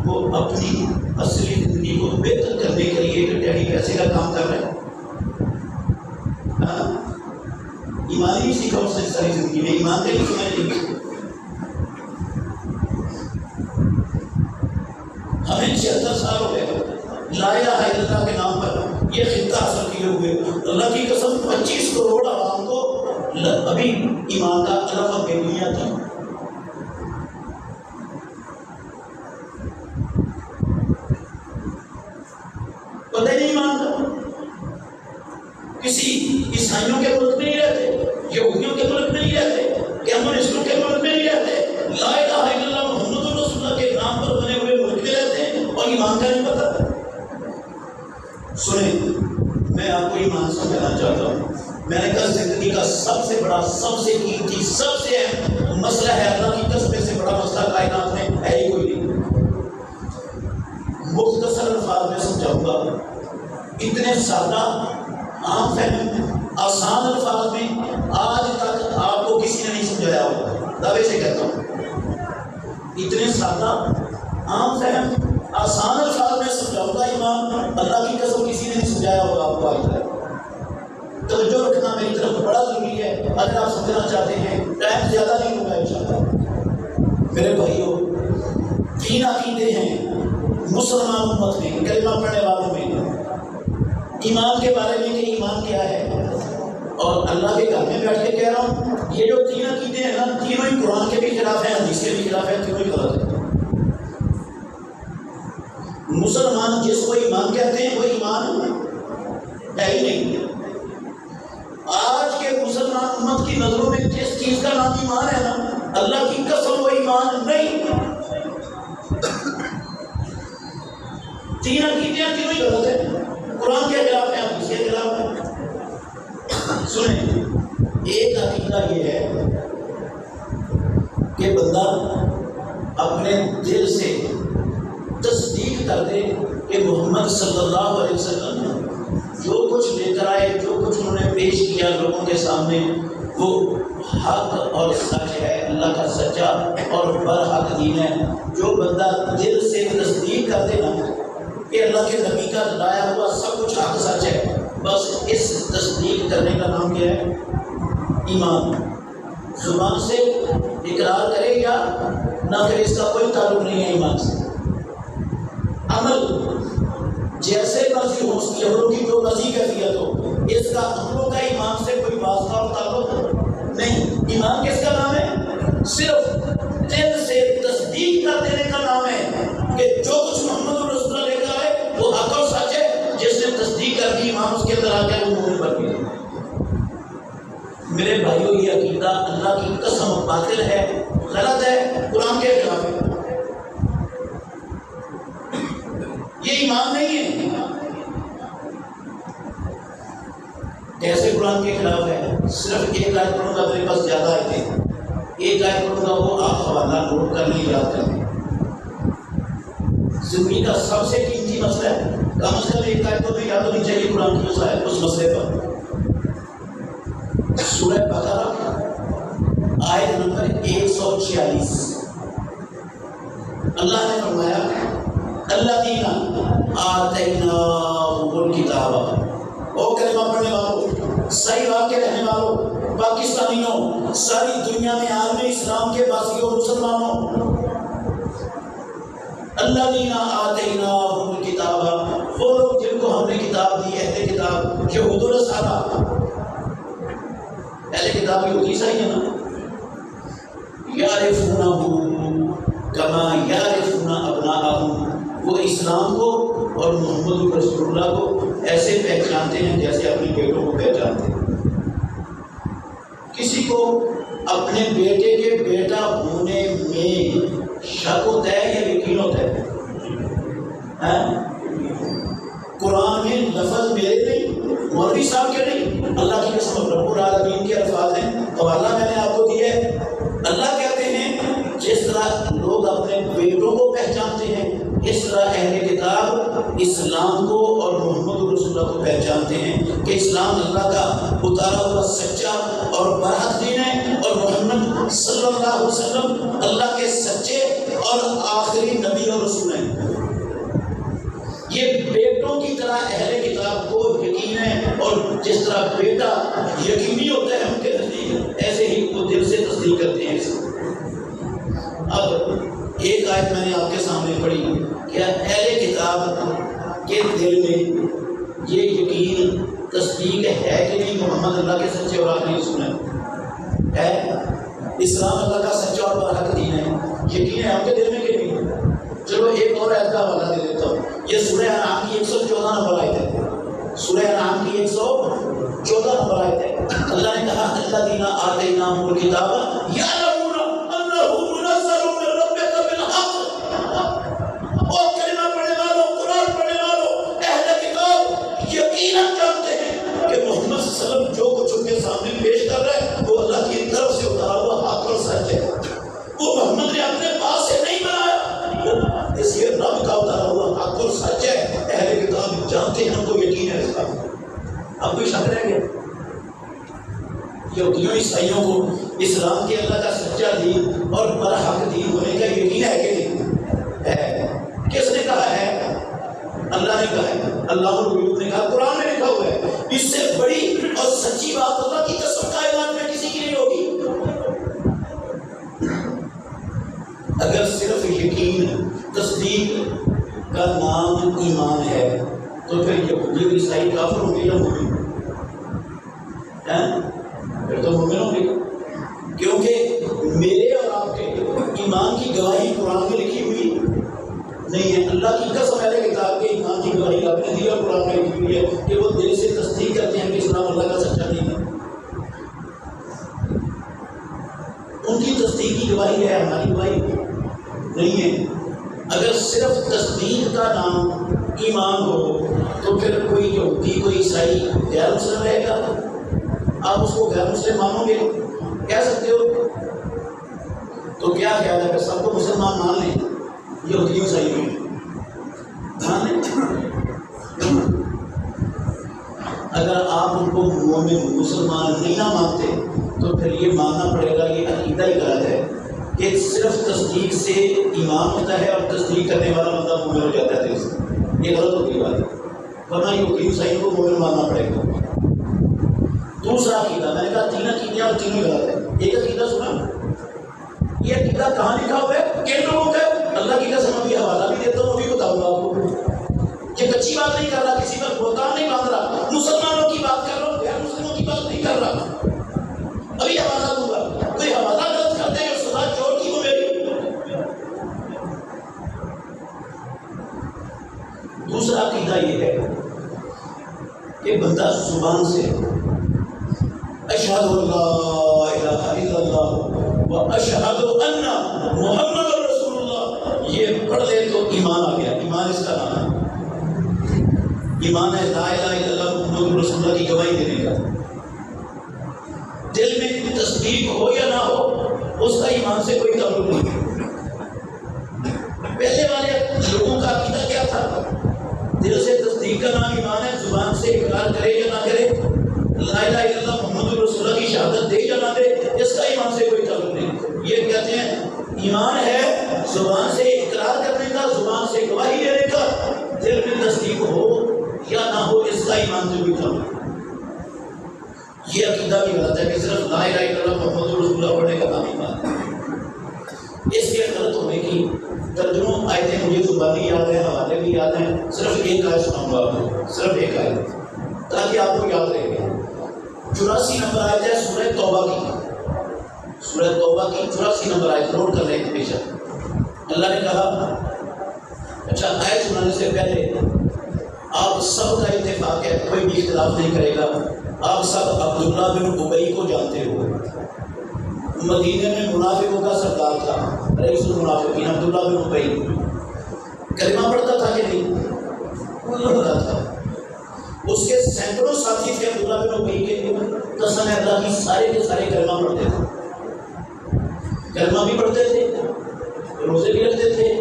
وہ اپنی اصلی زندگی کو بہتر کرنے کے لیے ایک ڈیڑھی پیسے کا کام کر رہے ہیں۔ ایمان ہی سیکھا اس نے ساری زندگی میں، ایمان کے لیے سمجھ نہیں۔ ہمیں 76 سال ہو گئے لا الہ الا اللہ کے نام پر یہ خطہ حاصل کیے ہوئے، اللہ کی قسم 25 کروڑ عوام کو ابھی ایمان کا الف اور بے نہیں آتی۔ پتہ نہیں ایمان کا، کسی عیسائیوں کے ملک میں نہیں رہتے، یہودیوں کے ملک میں نہیں رہتے، کمیونسٹوں کے ملک میں نہیں رہتے، لا الہ الا اللہ محمد رسول اللہ کے نام پر بنے ہوئے ملک میں رہتے ہیں اور ایمان کا نہیں پتا۔ سنیں، میں آپ کو ایمان سمجھانا چاہتا ہوں، میں نے کل زندگی کا سب سے بڑا، سب سے قیمتی، سب سے اہم مسئلہ ہے، اللہ کی قسم سے بڑا مسئلہ کائنات میں ہے ہی کوئی نہیں۔ مختصر الفاظ میں سمجھاؤں گا، اتنے سادہ، عام فہم، آسان الفاظ میں آج تک آپ کو کسی نے نہیں سمجھایا ہوگا، دعوے سے کہتا ہوں۔ اتنے سادہ، عام فہم، آسان الفاظ میں سمجھاؤں گا ایمان، اللہ کی قسم کسی نے نہیں سمجھایا ہوگا آپ کو آج تک۔ توجہ رکھنا میری طرف بڑا ضروری ہے اگر آپ سمجھنا چاہتے ہیں، ٹائم زیادہ نہیں ہوگا انشاءاللہ۔ میرے بھائیوں، تین عقیدے ہیں مسلمان امت میں، کلمہ پڑھنے والوں میں، ایمان کے بارے میں کہ ایمان کیا ہے، اور اللہ کے گھر میں بیٹھ کے کہہ رہا ہوں یہ جو تین عقیدے ہیں نا، تینوں ہی قرآن کے بھی خلاف ہیں، حدیث کے بھی خلاف ہیں، تینوں ہی غلط ہیں۔ مسلمان جس کو ایمان کہتے ہیں وہ ایمان ہے ہی نہیں۔ آج کے مسلمان امت کی نظروں میں جس چیز کا نام ایمان ہے نا، اللہ کی قسم وہ ایمان نہیں۔ تین عقیدے تینوں ہی غلط ہیں، قرآن کے خلاف ہیں، حدیث کے خلاف ہیں۔ سنیں، ایک عقیدہ یہ ہے کہ بندہ اپنے دل سے تصدیق کر دے کہ محمد صلی اللہ علیہ وسلم جو کچھ لے کر آئے، جو کچھ انہوں نے پیش کیا لوگوں کے سامنے، وہ حق اور سچ ہے، اللہ کا سچا اور برحق دین ہے۔ جو بندہ دل سے تصدیق کر دے نا کہ اللہ کے نبی کا لایا ہوا سب کچھ حق سچ ہے، بس اس تصدیق کرنے کا نام کیا ہے؟ ایمان۔ زبان سے اقرار کرے یا نہ کرے اس کا کوئی تعلق نہیں ہے ایمان سے۔ عمل جیسے مرضی ہو، یہودوں کی جو مرضی کیفیت ہو، اس کا عملوں کا ایمان سے کوئی واسطہ اور تعلق نہیں۔ ایمان کس کا نام ہے؟ صرف دل سے تصدیق کر دینے کا نام ہے کہ جو کچھ محمد رسول اللہ لے کر آئے وہ حق اور سچ ہے۔ جس نے تصدیق کر دی ایمان اس کے اندر آ کے وہ مومن بن گیا۔ میرے بھائیوں، یہ عقیدہ اللہ کی قسم باطل ہے، غلط ہے، قرآن کے خلاف ہے، یہ ایمان نہیں ہے۔ کیسے قرآن کے خلاف ہے؟ صرف ایک آیت پڑھوں گا، میرے پاس زیادہ آیتیں، ایک آیت پڑھوں گا، وہ آپ حوالہ نوٹ کر لیں، یاد کر لیں۔ زندگی کا سب سے قیمتی مسئلہ ہے، کم از کم ایک آیت تو بھی یاد ہونی چاہیے قرآن کی اس مسئلے پر۔ سورہ بقرہ آیت نمبر 146، اللہ نے فرمایا الذین آتیناہم الکتاب۔ او کلمہ پڑھنے والوں، صحیح راہ کے رہنے والوں، پاکستانیوں، ساری دنیا میں عالم اسلام کے باسیوں، مسلمانوں، الذین آتیناہم الکتاب، وہ لوگ جن کو ہم نے کتاب دی، اہل کتاب، یہود و نصارہ۔ اہل کتاب یہودی عیسائی ہیں نا، یعرفونہ کما یعرفون ابناءہم، وہ اسلام کو اور محمد رسول اللہ کو ایسے پہچانتے ہیں جیسے اپنے بیٹوں کو پہچانتے ہیں۔ کسی کو اپنے بیٹے کے بیٹا ہونے میں شک ہوتا ہے یا یقین ہوتا ہے؟ قرآن میں لفظ میرے نہیں، مولوی صاحب کے نہیں، اللہ کی قسم رب العالمین کے الفاظ ہیں، حوالہ میں نے آپ کو دیا ہے۔ اللہ کہتے ہیں جس طرح لوگ اپنے بیٹوں کو پہچانتے ہیں، اس طرح اہل کتاب اسلام کو اور محمد رسول اللہ کو پہچانتے ہیں کہ اسلام اللہ کا اتارا ہوا سچا اور برحق دین ہے، اور محمد صلی اللہ علیہ وسلم اللہ کے سچے اور آخری نبی اور رسول ہیں۔ یہ بیٹوں کی طرح اہل کتاب کو یقین ہے، اور جس طرح بیٹا یقینی ہوتا ہے ان کے نزدیک، ایسے ہی وہ دل سے تصدیق کرتے ہیں۔ اب ایک آیت میں نے آپ کے سامنے پڑھی، کیا اہل کتاب کے دل میں یہ یقین تصدیق ہے کہ نہیں محمد اللہ کے سچے اور آخری رسول ہے؟ اسلام اللہ کا سچا اور برحق دین ہے، یقین ہے آپ کے دل میں کہ نہیں؟ چلو ایک اور آیت کا حوالہ دے دیتا ہوں، یہ سورہ انعام کی 114 نمبر آیت ہے، سورہ انعام کی 114 نمبر آیت ہے۔ اللہ نے کہا الذین آتیناہم الکتاب یعلمون انہ منزل من ربک بالحق۔ اور کلمہ پڑھنے والوں، قرآن پڑھنے والوں، اہل کتاب یقیناً جانتے ہیں کہ محمد صلی اللہ علیہ وسلم جو کچھ ان کے سامنے پیش کر یہودیوں عیسائیوں کو اسلام کے اللہ کا سچا دین اور برحق دین ہونے کا یقین ہے کہ نہیں ہے؟ کس نے کہا ہے؟ اللہ نے کہا ہے، اللہ الغیوب نے کہا، قرآن میں لکھا ہوا ہے۔ اس سے بڑی اور سچی بات اللہ کی قسم کائنات میں کسی کی نہیں ہوگی۔ اگر صرف یقین تصدیق کا نام ایمان ہے تو پھر یہودی اور عیسائی کافر ہوں گے یا مومن؟ پھر تو مومن ہوں گے، کیونکہ میرے اور آپ کے ایمان کی گواہی قرآن میں لکھی ہوئی نہیں ہے۔ اللہ کی قسم ہے کتاب کے ایمان کی گواہی آپ نے دی اور قرآن میں لکھی ہوئی ہے کہ وہ دل سے تصدیق کرتے ہیں کہ اسلام اللہ کا سچا دین ہے۔ ان کی تصدیق کی گواہی ہے، ہماری گواہی نہیں ہے۔ اگر صرف تصدیق کا نام ایمان ہو تو پھر کوئی یہودی کوئی عیسائی غیر مسلم رہے گا؟ آپ اس کو غیر مسلم مانو گے؟ کہہ سکتے ہو؟ تو کیا خیال ہے کہ سب کو مسلمان مان لیں؟ یہودی عیسائی بھی مان لیں؟ اگر آپ ان کو مومن مسلمان نہیں نہ مانتے تو پھر یہ ماننا پڑے گا یہ عقیدہ ہی غلط ہے کہ صرف تصدیق سے ایمان ہوتا ہے اور تصدیق کرنے والا بندہ مومن ہو جاتا ہے دل سے۔ یہ غلط ہوتی ہے بات، ورنہ یہودی عیسائی کو مومن ماننا پڑے گا۔ دوسرا عقیدہ، میں نے کہا تین عقیدے اور تینوں غلط ہے۔ ایک عقیدہ سنا، یہ عقیدہ کہاں لکھا ہوا ہے، کن لوگوں کا؟ اللہ کی قسم ابھی حوالہ بھی دیتا ہوں، ابھی بتاؤں گا آپ کو۔ یہ کچی بات نہیں کر رہا، کسی پر بہتان نہیں باندھ رہا، مسلمانوں کی بات کر رہا ہوں، غیر مسلموں کی بات نہیں کر رہا۔ ابھی حوالہ دوں گا، کوئی حوالہ غلط کرتے ہیں سزا چور کی ہو میری۔ دوسرا عقیدہ یہ ہے کہ بندہ زبان سے اشہد اللہ الہ الا اللہ و اشہد ان محمد رسول اللہ یہ پڑھ لے تو ایمان آ گیا۔ ایمان اس کا نام ہے، ایمان ہے لا الہ الا اللہ محمد رسول اللہ کی گواہی دینے کا۔ دل میں تصدیق ہو یا نہ ہو اس کا ایمان سے کوئی تعلق نہیں۔ پہلے والے لوگوں کا عقیدہ کیا تھا؟ دل سے تصدیق کا نام ایمان ہے، زبان سے اقرار کرے یا نہ کرے، لا الہ الا اللہ محمد رسول اللہ کی شہادت دے یا نہ دے، اس کا ایمان سے کوئی تعلق نہیں۔ یہ کہتے ہیں ایمان ہے زبان سے اقرار کرنے کا، زبان سے گواہی دینے کا، دل میں تصدیق ہو یا نہ ہو اس کا ایمان سے کوئی تعلق نہیں۔ یہ عقیدہ بھی غلط ہے کہ صرف لا الہ الا اللہ محمد رسول اللہ پڑھنے کا نام ایمان ہے۔ اس کے غلط ہونے کی ترجمہ آیتیں مجھے زبانی یاد ہیں، حوالے بھی یاد ہیں، صرف ایک آیت سناؤں گا آپ کو، صرف ایک آیت تاکہ آپ کو یاد رہے گا۔ 84 نمبر آیت ہے سورہ توبہ کی، سورہ توبہ کی 84 نمبر آیت نوٹ کر لیں بے شک۔ اللہ نے کہا، اچھا آیت سنانے سے پہلے آپ سب کا اتفاق ہے، کوئی بھی اختلاف نہیں کرے گا، آپ سب عبداللہ بن ابی کو جانتے ہو، مدینے میں منافقوں کا سردار تھا، رئیس المنافقین عبداللہ بن ابی۔ کلمہ پڑھتا تھا کہ نہیں؟ پڑھتا تھا۔ اس کے سینکڑوں ساتھی تھے عبداللہ بن ابی کے، قسم اللہ کی سارے کے سارے کلمہ پڑھتے تھے، کلمہ بھی پڑھتے تھے، روزے بھی رکھتے تھے،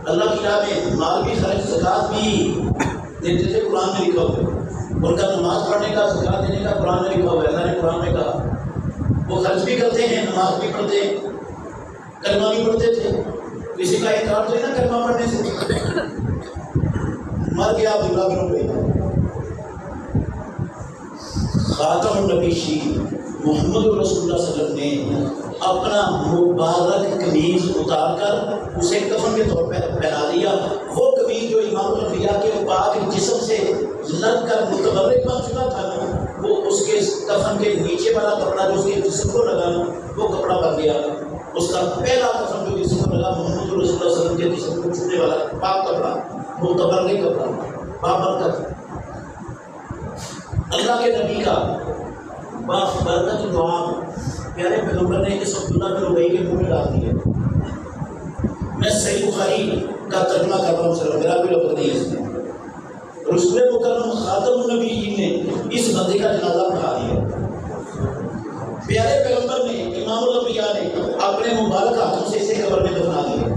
اللہ کی راہ میں مال بھی خرچ زکوٰۃ بھی دیتے تھے، قرآن میں لکھا ہوا ہے۔ ان کا نماز پڑھنے کا زکوٰۃ دینے کا قرآن میں لکھا ہوا ہے، اللہ نے قرآن میں کہا۔ وہ خرچ بھی کرتے ہیں، نماز بھی پڑھتے ہیں، کلمہ بھی پڑھتے تھے۔ کسی کا انکار تو نہیں نا کلمہ پڑھنے سے۔ مر گیا عبداللہ بن ابی، خاتم النبی محمد رسول اللہ صلی اللہ علیہ وسلم نے اپنا مبارک قمیض اتار کر اسے کفن کے طور پر پہنا دیا۔ وہ قمیض جو امام الانبیاء کے پاک جسم سے لگ کر متبرک بن چکا تھا، وہ اس کے کفن کے نیچے والا کپڑا جو اس کے جسم کو لگا وہ کپڑا بن گیا۔ اس کا پہلا کفن جو جسم کو لگا محمد رسول اللہ صلی اللہ علیہ وسلم کے جسم کو چھونے والا پاک کپڑا، متبرک کپڑا، بابرکت، اللہ کے نبی کا برکت دعا پیارے پیغمبر نے اس عبداللہ بن ابی کے منہ میں ڈال دیا۔ میں صحیح بخاری کا ترجمہ کر رہا ہوں، صرف میرا کوئی لفظ نہیں ہے اس میں۔ رسول مکرم خاتم النبیین نے اس بندے کا جنازہ پڑھا دیا۔ پیارے پیغمبر نے امام الانبیاء نے اپنے مبارک ہاتھوں سے اسے قبر میں دفنا دیا۔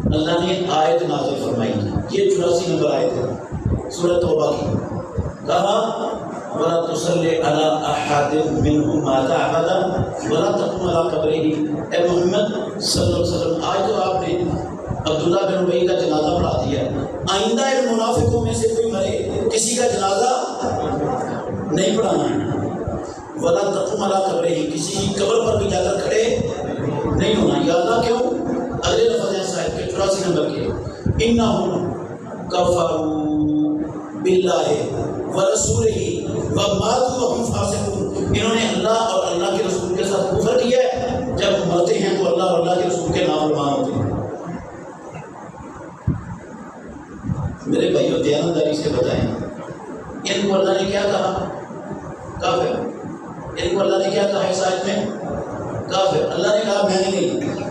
اللہ نے آیت نازل فرمائی، یہ 84 نمبر آیت ہے سورہ توبہ کی۔ کہا ولا تصلی علی احد منهم مات ابدا ولا تقم علی قبره. اے محمد صلی اللہ علیہ وسلم، آج تو آپ نے عبداللہ بن ابی کا جنازہ پڑھا دیا، آئندہ ان منافقوں میں سے کوئی مرے کسی کا جنازہ نہیں پڑھانا ہے. ولا تقم علی قبره، کسی کی قبر پر بھی جا کر کھڑے نہیں ہونا. یا اللہ کیوں؟ اگلے لفظ ہیں صاحب کے 84 نمبر کے، انہم کفروا باللہ ورسولہ وماتوا وہم فاسقون. انہوں نے اللہ اور اللہ کے رسول کے ساتھ کفر کیا ہے، جب مرتے ہیں تو اللہ اور اللہ کے رسول کے نافرمان ہوتے ہیں. میرے بھائیوں دیانتداری سے بتائیں، ان کو اللہ نے کیا کہا؟ کافر. ان کو اللہ نے کیا کہا اس آیت میں؟ کافر. اللہ نے کہا میں نے نہیں.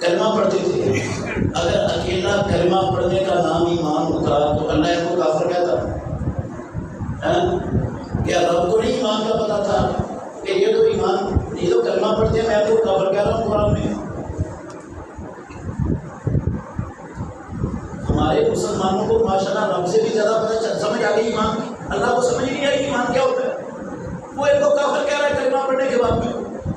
کلمہ پڑھتے تھے، اگر اکیلا کلمہ پڑھنے کا نام ایمان ہوتا تو اللہ ان کو کافر کہتا؟ کیا رب کو نہیں ایمان کا پتہ تھا کہ یہ تو ایمان، یہ تو کلمہ پڑھتے ہیں، میں تو کافر کہہ رہا ہوں قرآن میں؟ ہمارے مسلمانوں کو ماشاءاللہ رب سے بھی زیادہ پتہ سمجھ آ گئی ایمان کی. اللہ کو سمجھ نہیں آئی ایمان کیا ہوتا ہے، وہ ان کو کافر کہہ رہا ہے کلمہ پڑھنے کے بعد بھی.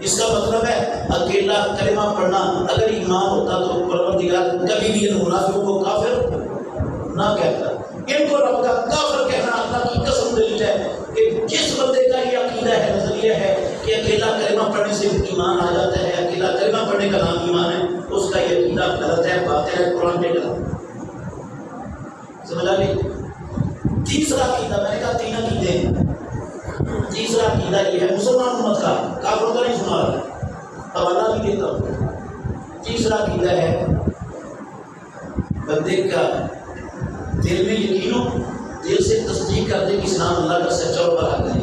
اس کا مطلب ہے اکیلا کلمہ پڑھنا اگر ایمان ہوتا تو پروردگار کبھی بھی ان منافقوں کو کافر نہ کہتا. ان کو رب کا کافر کہنا اللہ کی قسم دلیل ہے کہ جس بندے کا یہ عقیدہ ہے، نظریہ ہے کہ اکیلا کلمہ پڑھنے سے ایمان آ جاتا ہے، اکیلا کلمہ پڑھنے کا نام ایمان ہے، اس کا یہ عقیدہ غلط ہے، باطل ہے، قرآن کے خلاف. سمجھ آ گئی؟ تیسرا عقیدہ، میں نے کہا 3 عقیدے ہیں. تیسرا عقیدہ یہ ہے مسلمان امت کا، کافروں کا نہیں سنا رہا، حوالہ بھی دیتا ہوں. تیسرا عقیدہ ہے بندے کا دل میں یقین ہو، دل سے تصدیق کر دے کہ اسلام اللہ کا سچا اور برحق ہے،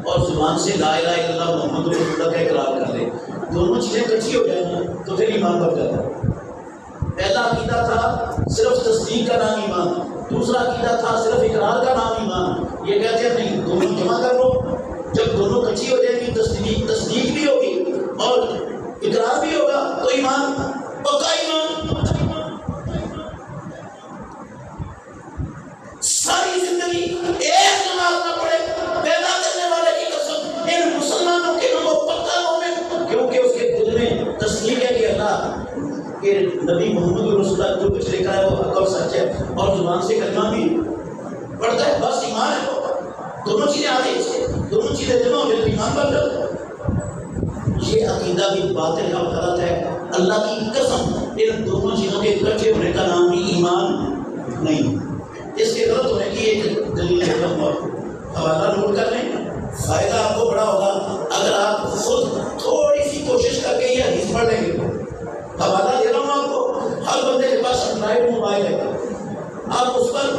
اور زبان سے لا الہ الا اللہ محمد رسول اللہ کا اقرار کر لے. دونوں چیزیں کچھی ہو جائیں نا تو پھر ایمان بن جاتا ہے. پہلا عقیدہ تھا صرف تصدیق کا نام ایمان، دوسرا عقیدہ تھا صرف اقرار کا نام ایمان. یہ کہتے ہیں نہیں، دونوں جمع کر لو، جب دونوں کچھی ہو جائے گی، تصدیق بھی ہوگی اور اقرار بھی ہوگا تو ایمان پکا ایمان. ساری زندگی ایک نماز نہ پڑھے، پیدا کرنے والے کی قسم ان مسلمانوں کے نام پکا مومن، کیونکہ اس کے دل میں تصدیق ہے کہ اللہ کہ نبی محمد رسول اللہ جو کچھ لکھا ہے وہ حق اور سچ ہے، اور زبان سے کلمہ بھی پڑھتا ہے، بس ایمان ہے. دونوں چیزیں آ گئی، دونوں چیزیں جمع ہو جائے ایمان بن جاتا ہے. یہ عقیدہ بھی باطل اور غلط ہے. اللہ کی قسم ان دونوں چیزوں کے اکٹھے ہونے کا نام بھی ایمان نہیں. اس کے غلط ہونے کی ایک دلیل ہے، حوالہ نوٹ کر لیں، فائدہ آپ کو بڑا ہوگا اگر آپ خود تھوڑی سی کوشش کر کے یہ حدیث پڑھ لیں گے. حوالہ دے رہا ہوں آپ کو، ہر بندے کے پاس اینڈرائڈ موبائل ہے، آپ اس پر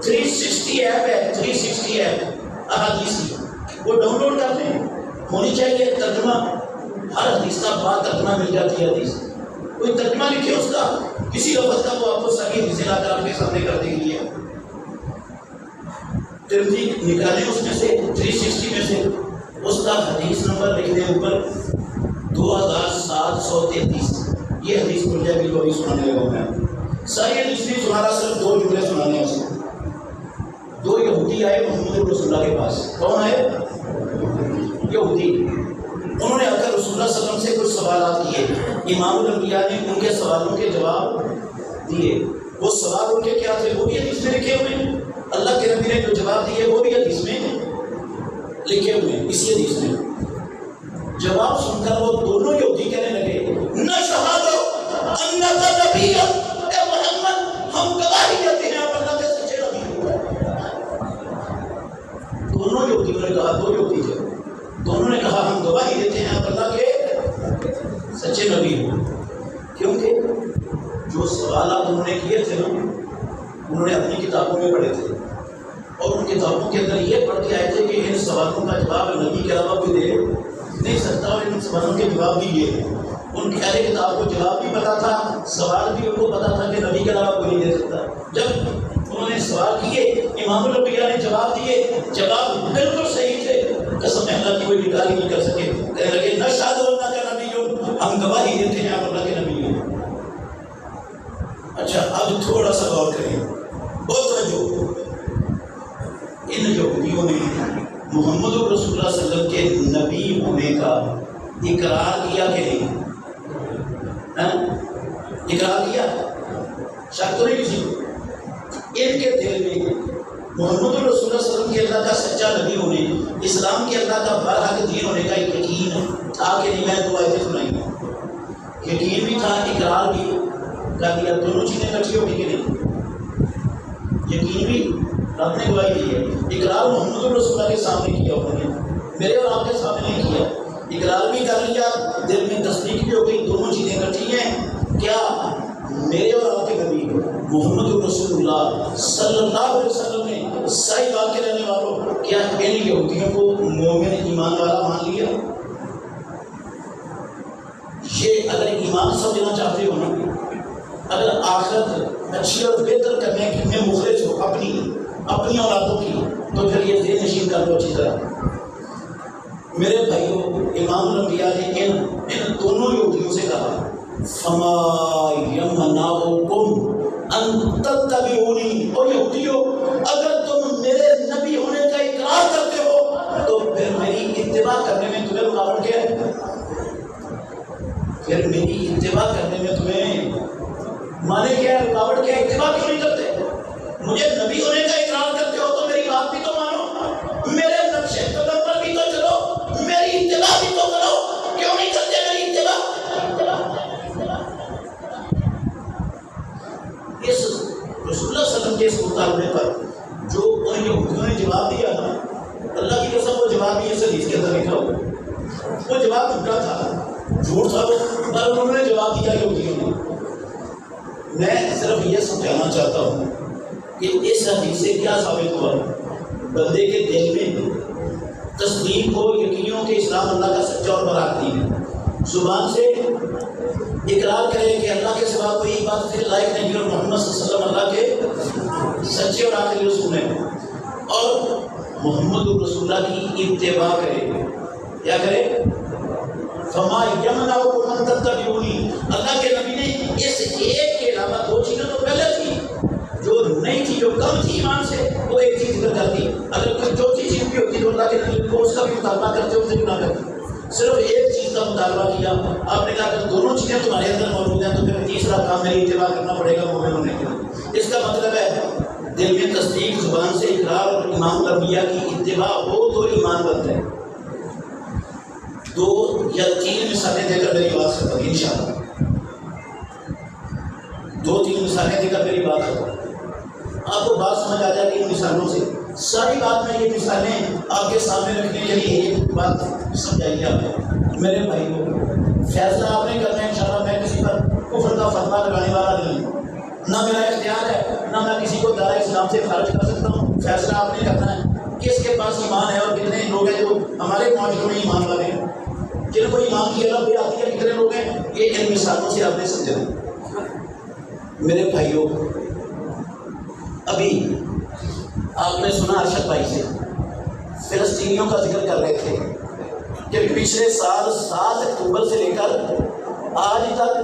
360 ایپ ہے، 360 ایپ احادیث کی، وہ ڈاؤن لوڈ کر لیں. ہونی چاہیے ترجمہ، ہر حدیث کا بعد ترجمہ مل جاتی ہے. حدیث کوئی ترجمہ لکھے اس کا کسی لفظ کا، وہ آپ کو صحیح حدیث لا کر آپ کے سامنے کر دے گی. ترجیح نکالیں اس میں سے 360 میں سے، اس کا حدیث نمبر لکھ دیں اوپر 2733. یہ حدیث مل جائے گی تو ابھی سنانے لگا میں. ساری حدیث نہیں سنانا، صرف 2 جملے سنانے ہیں اس کو. 2 یہودی آئے محمد رسول اللہ کے پاس. کون آئے؟ یہودی. انہوں نے آ کر رسول اللہ صلی اللہ علیہ وسلم سے کچھ سوالات کیے. امام الانبیاء نے ان کے سوالوں کے جواب دیے. وہ سوال ان کے کیا تھے وہ بھی حدیث میں لکھے ہوئے ہیں. اللہ کے نبی نے جو جواب دیے وہ بھی حدیث میں لکھے ہوئے ہیں. اسی حدیث میں جواب سن کر وہ دونوں یہودی کہنے لگے نشہد انک نبی، اے محمد ہم گواہی دیتے ہیں آپ اللہ کے سچے نبی ہو. دونوں یہودیوں نے کہا، 2 یہودی تھے، دونوں نے کہا ہم گواہی دیتے ہیں آپ اللہ کے سچے نبی ہو. کیونکہ جو سوالات انہوں نے کیے تھے نا انہوں نے اپنی کتابوں میں پڑھے تھے، اور ان کتابوں کے اندر یہ پڑھ کے آئے تھے کہ ان سوالوں کا جواب نبی کے علاوہ کوئی دے نہیں سکتا، اور ان سوالوں کے جواب بھی یہ ہیں. ان کی اہل کتاب کو جواب بھی پتا تھا، سوال بھی ان کو پتا تھا کہ نبی کے علاوہ کوئی نہیں دے سکتا. جب انہوں نے سوال کیے، امام الانبیاء نے جواب دیے، جواب بالکل صحیح تھے، قسم اللہ کی کوئی انکار نہیں کر سکے. کہنے لگے نشہد انک نبی، ہم گواہی دیتے ہیں آپ اللہ کے نبی ہیں. اچھا اب تھوڑا سا غور کریں، بہت توجہ. ان محمد رسول اللہ صلی اللہ علیہ وسلم کے نبی ہونے کا اقرار کیا کہ نہیں؟ اقرار کیا؟ شک تو نہیں کسی کو؟ ان کے دل میں محمد رسول اللہ صلی اللہ علیہ وسلم کے اللہ کا سچا نبی ہونے، اسلام کے اللہ کا برحق دین ہونے کا یقین تھا کہ نہیں؟ میں دو آیتیں سنائی ہیں، یقین بھی تھا، اقرار بھی کر دیا، دونوں چیزیں کٹھی ہوگی کہ نہیں؟ یقین بھی رب نے گواہی دی ہے، اقرار محمد رسول اللہ کے سامنے کیا انہوں نے، میرے اور آپ کے سامنے نہیں کیا، اقرار بھی کر لیا، دل میں تصدیق بھی ہو گئی، دونوں چیزیں کٹھی ہیں۔ کیا میرے اور آپ کے نبی محمد رسول اللہ صلی اللہ علیہ وسلم نے صحیح بات کے رہنے والوں کیا ان یہودیوں کو مومن ایمان والا مان لیا؟ یہ اگر ایمان سمجھنا چاہتے ہو نا، اگر آخرت اچھی اور بہتر کرنے کی میں مخلص ہو اپنی اولادوں کی، تو پھر یہ ذہن نشین کر لو اچھی طرح۔ میرے بھائیوں، امام الانبیاء نے ان دونوں یہودیوں سے کہا فما یمنعکم ان تتبعونی، اور یہودیوں اگر تم میرے نبی ہونے کا اقرار کرتے ہو تو پھر میری اتباع کرنے میں تمہیں رکاوٹ کیا ہے؟ پھر میری اتباع کرنے میں تمہیں مانے کیا ہے؟ رکاوٹ کیا ہے؟ اتباع کیوں نہیں کرتے؟ مجھے نبی ہونے کا اقرار کرتے ہو تو میری بات بھی تو مانو، میرے نقش قدم پر بھی تو چلو، میری اتباع بھی تو کرو، کیوں نہیں کرتے میری اتباع؟ اس رسول اللہ صلی اللہ علیہ وسلم کے اس مطالبے پر جو ان یہودیوں نے جواب دیا نا، اللہ کی قسم وہ جواب بھی اس حدیث کے اندر لکھا ہوا، وہ جواب جھوٹا تھا، جھوٹ تھا وہ، پر انہوں نے جواب دیا یہودیوں نے۔ میں صرف یہ سمجھانا چاہتا ہوں کہ اس حدیث سے کیا ثابت ہوا؟ بندے کے دل میں تصدیق ہو، یقین ہو کہ اسلام اللہ کا سچا اور برحق دین ہے، زبان سے اقرار کرے کہ اللہ کے سوا کوئی عبادت کے لائق نہیں اور محمد صلی اللہ علیہ وسلم اللہ کے سچے اور آخری رسول ہیں، اور محمد رسول اللہ کی اتباع کرے۔ کیا کرے؟ فما یمنعکم ان تتبعونی، اللہ کے نبی نے اس ایک کے علاوہ دو چیزیں تو پہلے تھی جو نہیں تھی، جو کم تھی ایمان سے، وہ ایک چیز ذکر کر دی۔ اگر کوئی چوتھی چیز بھی ہوتی تو اللہ کے نبی کو اس کا بھی مطالبہ کرتے ہوئے نہ کرتے، صرف ایک چیز کا مطالبہ کیا۔ آپ نے کہا کہ دونوں چیزیں تمہارے اندر موجود ہیں تو پھر تیسرا کام میری اتباع کرنا پڑے گا مومن ہونے کے لیے۔ اس کا مطلب ہے دل میں تصدیق، زبان سے اقرار اور امام الانبیاء کی اتباع ہو تو ایمان بنتا ہے۔ دو یا تین مثالیں دے کر میری بات ختم انشاءاللہ، دو تین مثالیں دے کر میری بات ختم، آپ کو بات سمجھ آ جائے گی ان مثالوں سے۔ ساری بات میں یہ مثالیں آپ کے سامنے رکھنے کے لیے ایک بات سمجھائیے آپ نے۔ میرے بھائی کو فیصلہ آپ نے کرنا ہے انشاءاللہ، میں کسی پر کفر کا فتویٰ لگانے والا نہیں ہوں، نہ میرا اختیار ہے، نہ میں کسی کو دائرہ اسلام سے خارج کر سکتا ہوں۔ فیصلہ آپ نے کرنا ہے کس کے پاس ایمان ہے اور کتنے لوگ ہیں جو ہمارے معاشرے میں ایمان والے ہیں، جن کو ایمان کی الگ بھی آتی ہے، کتنے لوگ ہیں، یہ ان مثالوں سے آپ نے سمجھا۔ میرے بھائیوں، ابھی آپ نے سنا ارشد بھائی سے فلسطینیوں کا ذکر کر رہے تھے کہ پچھلے سال 7 اکتوبر سے لے کر آج تک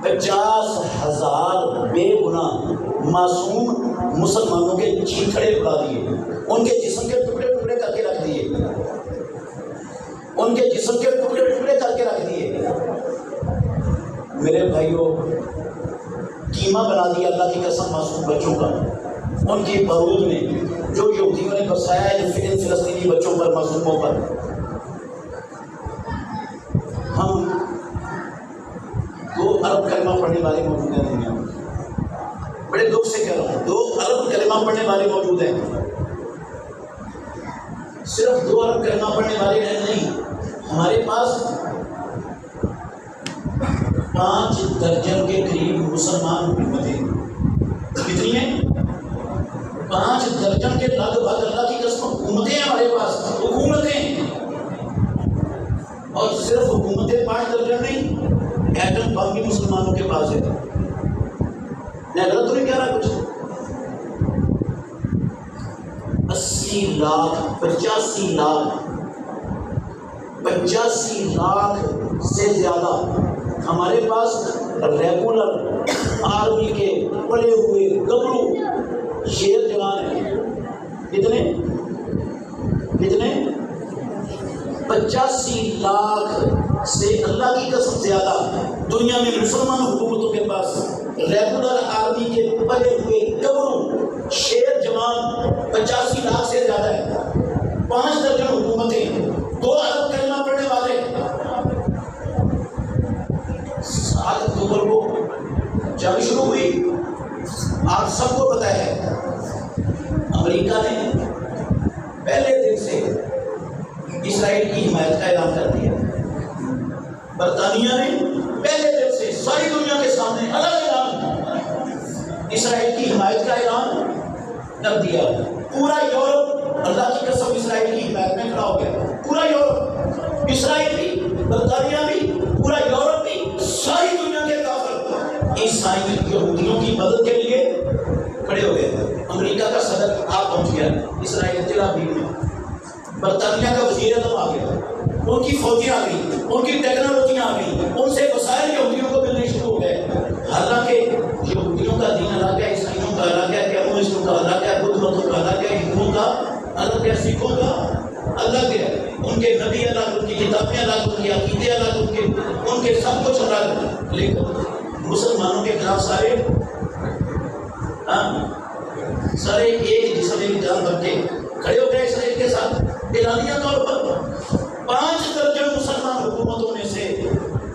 50,000 بے گناہ معصوم مسلمانوں کے چیتھڑے اڑا دیے، ان کے جسم کے ٹکڑے ٹکڑے کر کے رکھ دیے، ان کے جسم کے ٹکڑے ٹکڑے کر کے رکھ دیے۔ میرے بھائیوں، قیمہ بنا دیا اللہ کی قسم معصوم بچوں کا، ان کی برود میں جو یہودیوں نے بسایا ہے ان فلسطینی بچوں پر، معصوموں پر۔ ہم 2 ارب کلمہ پڑھنے والے موجود ہیں دنیا میں، بڑے دکھ سے کہہ رہا ہوں، 2 ارب کلمہ پڑھنے والے موجود ہیں، صرف 2 ارب کلمہ پڑھنے والے نہیں، ہمارے پاس 5 درجن کے قریب مسلمان حکومتیں، کتنی ہیں؟ 5 درجن کے لگ بھگ اللہ کی قسم حکومتیں ہیں ہمارے پاس، حکومتیں، اور صرف حکومتیں 5 درجن نہیں، ایٹم بم بھی مسلمانوں کے پاس ہے۔ میں غلط تو نہیں کہہ رہا کچھ؟ 80 لاکھ 85 لاکھ سے زیادہ ہمارے پاس ریگولر آرمی کے پڑے ہوئے گبرو شیر جوان ہیں۔ کتنے؟ 85 لاکھ سے اللہ کی قسم زیادہ دنیا میں مسلمان حکومتوں کے پاس ریگولر آرمی کے بنے ہوئے گبروں شیر جوان 85 لاکھ سے زیادہ ہے. 5 درجن حکومتیں، 2 ارب کلمہ پڑھنے والے. سال اکتوبر کو جنگ شروع ہوئی. آپ سب کو پتہ ہے امریکہ نے پہلے دن سے اسرائیل کی حمایت کا اعلان کر دیا. برطانیہ نے پہلے دن سے ساری دنیا کے سامنے الگ اعلان اسرائیل کی حمایت کا اعلان کر دیا. پورا یورپ اللہ کی قسم اسرائیل کی حمایت میں کھڑا ہو گیا. پورا یورپ، اسرائیل بھی، برطانیہ بھی، پورا یورپ بھی، ساری دنیا کے کافر عیسائی یہودیوں کی مدد کے لیے کھڑے ہو گئے. امریکہ کا صدر آپ پہنچ گیا اسرائیل تل ابیب میں. برطانیہ کا وزیر اعظم آ گیا. ان کی فوجیں آ گئی، ان کی ٹیکنالوجیاں آ گئی، ان سے وسائل یہودیوں کو ملنے شروع ہو گئے. حالانکہ یہودیوں کا دین الگ ہے، عیسائیوں کا الگ ہے، کمیونسٹوں کا الگ ہے، بدھ متوں کا الگ ہے، ہندوؤں کا الگ ہے، سکھوں کا الگ ہے. ان کے نبی الگ، ان کی کتابیں الگ، ان کے عقیدے الگ، ان کے سب کچھ الگ. لیکن مسلمانوں کے خلاف سارے ایک جسم ایک جان بن کے کھڑے ہو گئے اسرائیل کے ساتھ. اعلانیہ طور پر 5 درجن مسلمان حکومتوں میں سے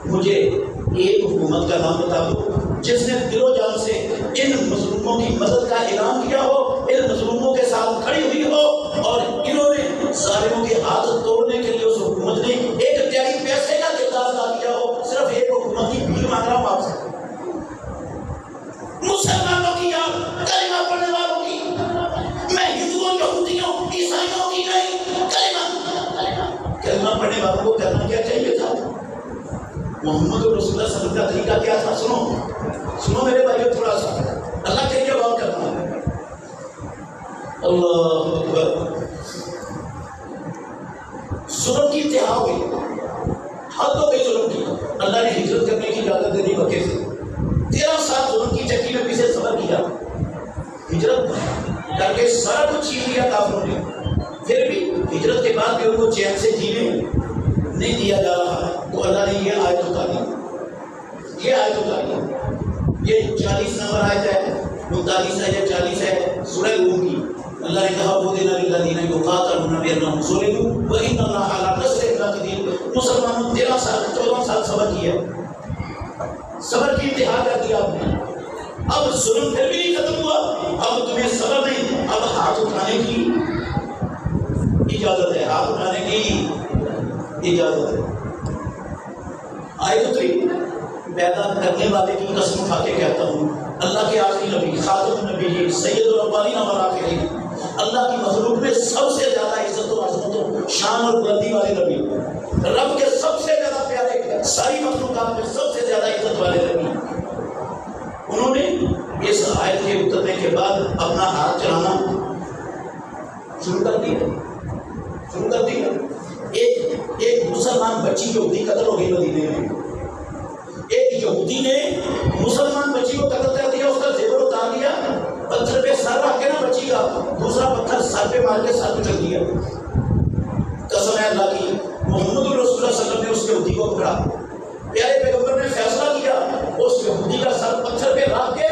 مجھے ایک حکومت کا نام بتا دو جس نے دل و جان سے ان مظلوموں کی مدد کا اعلان کیا ہو، ان مظلوموں کے ساتھ کھڑی ہوئی ہو، اور انہوں نے ظالموں کے ہاتھ توڑنے کے لیے اس حکومت نے ایک تیاری پیسے کا کردار ادا کیا ہو. صرف ایک حکومت کی بھیک مانگ رہا ہوں آپ سے، مسلمانوں کی یا کلمہ پڑھنے والوں کی. میں ہندوؤں، یہودیوں، عیسائیوں کی نہیں، کلمہ پڑھنے والوں کو کرنا کیا چاہیے تھا؟ محمد رسول اللہ صلی اللہ علیہ وسلم کا طریقہ کیا تھا؟ سنو میرے بھائیو، تھوڑا سا اللہ کے لیے غور کرنا. اللہ اکبر. ظلم کی انتہا ہو گئی، حد ہو گئی ظلم کی. اللہ نے ہجرت کرنے کی اجازت دے دی مکے سے. 13 سال ظلم کی چکی میں پیچھے صبر کیا، ہجرت کر کے سارا کچھ چھین لیا کافروں نے. پھر بھی ہجرت کے بعد بھی ان کو چین سے جینے نہیں دیا جا رہا. تو اللہ نے یہ آیت اتاری، یہ 40 نمبر آیت ہے، 39 ہے یا 40 ہے سورہ روم کی. اللہ نے کہا وَأُذِنَ لِلَّذِينَ يُقَاتَلُونَ بِأَنَّهُمْ ظُلِمُوا وَإِنَّ اللَّهَ عَلَىٰ نَصْرِهِمْ لَقَدِيرٌ. مسلمانوں 13 سال 14 سال صبر کیا، صبر کی انتہا کر دیا آپ نے. اب ظلم پھر بھی نہیں ختم ہوا. اب تمہیں صبر نہیں، اب ہاتھ اٹھانے کی اجازت ہے، ہاتھ اٹھانے کی اجازت ہے. آیت اتری. پیدا کرنے والے کی قسم اٹھا کے کہتا ہوں، اللہ کے آخری نبی، خاتم النبی، سید الاولین والآخرین، اللہ کی مخلوق میں سب سے زیادہ عزت و عظمت و شان اور بلندی والے نبی، رب کے سب سے زیادہ پیارے، ساری مخلوقات میں سب سے زیادہ عزت والے نبی، انہوں نے اس آیت کے اترنے کے بعد اپنا ہاتھ چلانا شروع کر دیا. ایک مسلمان بچی یہودی قتل ہو گئی مدینے میں. ایک یہودی نے مسلمان بچی کو قتل کر دیا، اس کا زیور اتار دیا، پتھر پہ سر رکھ کے نا بچی کا، دوسرا پتھر سر پہ مار کے سر پہ چل دیا. قسم ہے اللہ کی، محمد رسول اللہ صلی اللہ علیہ وسلم نے اس یہودی کو پکڑا. پیارے پیغمبر نے فیصلہ کیا، اس یہودی کا سر پتھر پہ رکھ کے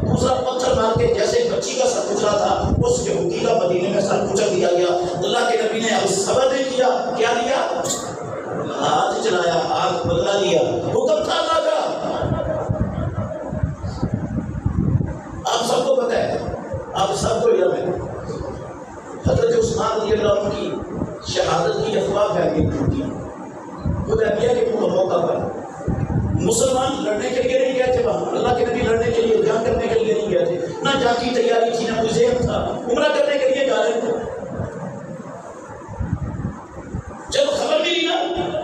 دوسرا پتھر مار کے جیسے بچی کا سر کچلا تھا اس یہودی کا مدینے میں سر کچل دیا گیا. اللہ کے نبی نے اب صبر نہیں کیا، کیا لیا؟ ہاتھ چلایا، ہاتھ بدلا لیا. حکم تھا اللہ کا. آپ سب کو پتہ ہے، آپ سب کو علم ہے، حضرت عثمان رضی اللہ عنہ کی شہادت کی افواہ پھیل گئی. حدیبیہ کے موقع پر مسلمان لڑنے کے لیے نہیں گئے تھے وہاں. اللہ کے نبی لڑنے کے لیے، جنگ کرنے کے لیے نہیں گئے تھے، نہ جنگ کی تیاری تھی، نہ کوئی ذہن تھا. عمرہ کرنے کے لیے جا رہے تھے. جب خبر ملی نا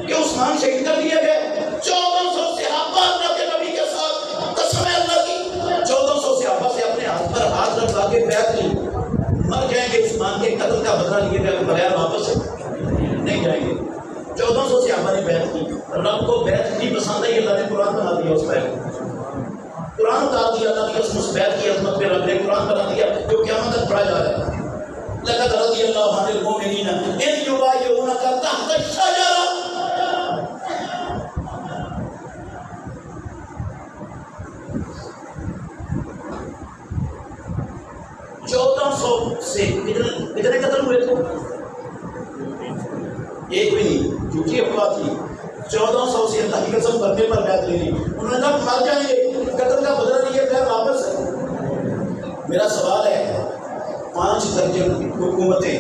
کہ عثمان شہید کر دیے گئے، 1400 صحابہ اللہ کے نبی کے ساتھ، قسم ہے اللہ کی، 1400 صحابہ سے اپنے ہاتھ پر ہاتھ رکھوا کے بیعت لی. مر جائیں گے عثمان کے قتل کا بدلہ لیے گئے، بغیر واپس نہیں جائیں گے. 1400 صحابہ نے بیعت کی. رب کو بیعت اتنی پسند ہے، اللہ نے قرآن بنا دیا. اس پہ قرآن اتار دیا. اللہ کی قسم اس بیعت کی عظمت پہ رب نے قرآن بنا دیا جو قیامت تک پڑھا جا رہا ہے. لقد رضي الله عن المؤمنين إذ يبايعونك تحت الشجرة جھوٹی افواہ تھی. 1400 سے اللہ کی قسم بندے پر بیعت لے لی. انہوں نے کہا مر جائیں گے, قتل کا بدلہ نہیں ہے, پھر واپس ہے. میرا سوال ہے 5 درجن حکومتیں,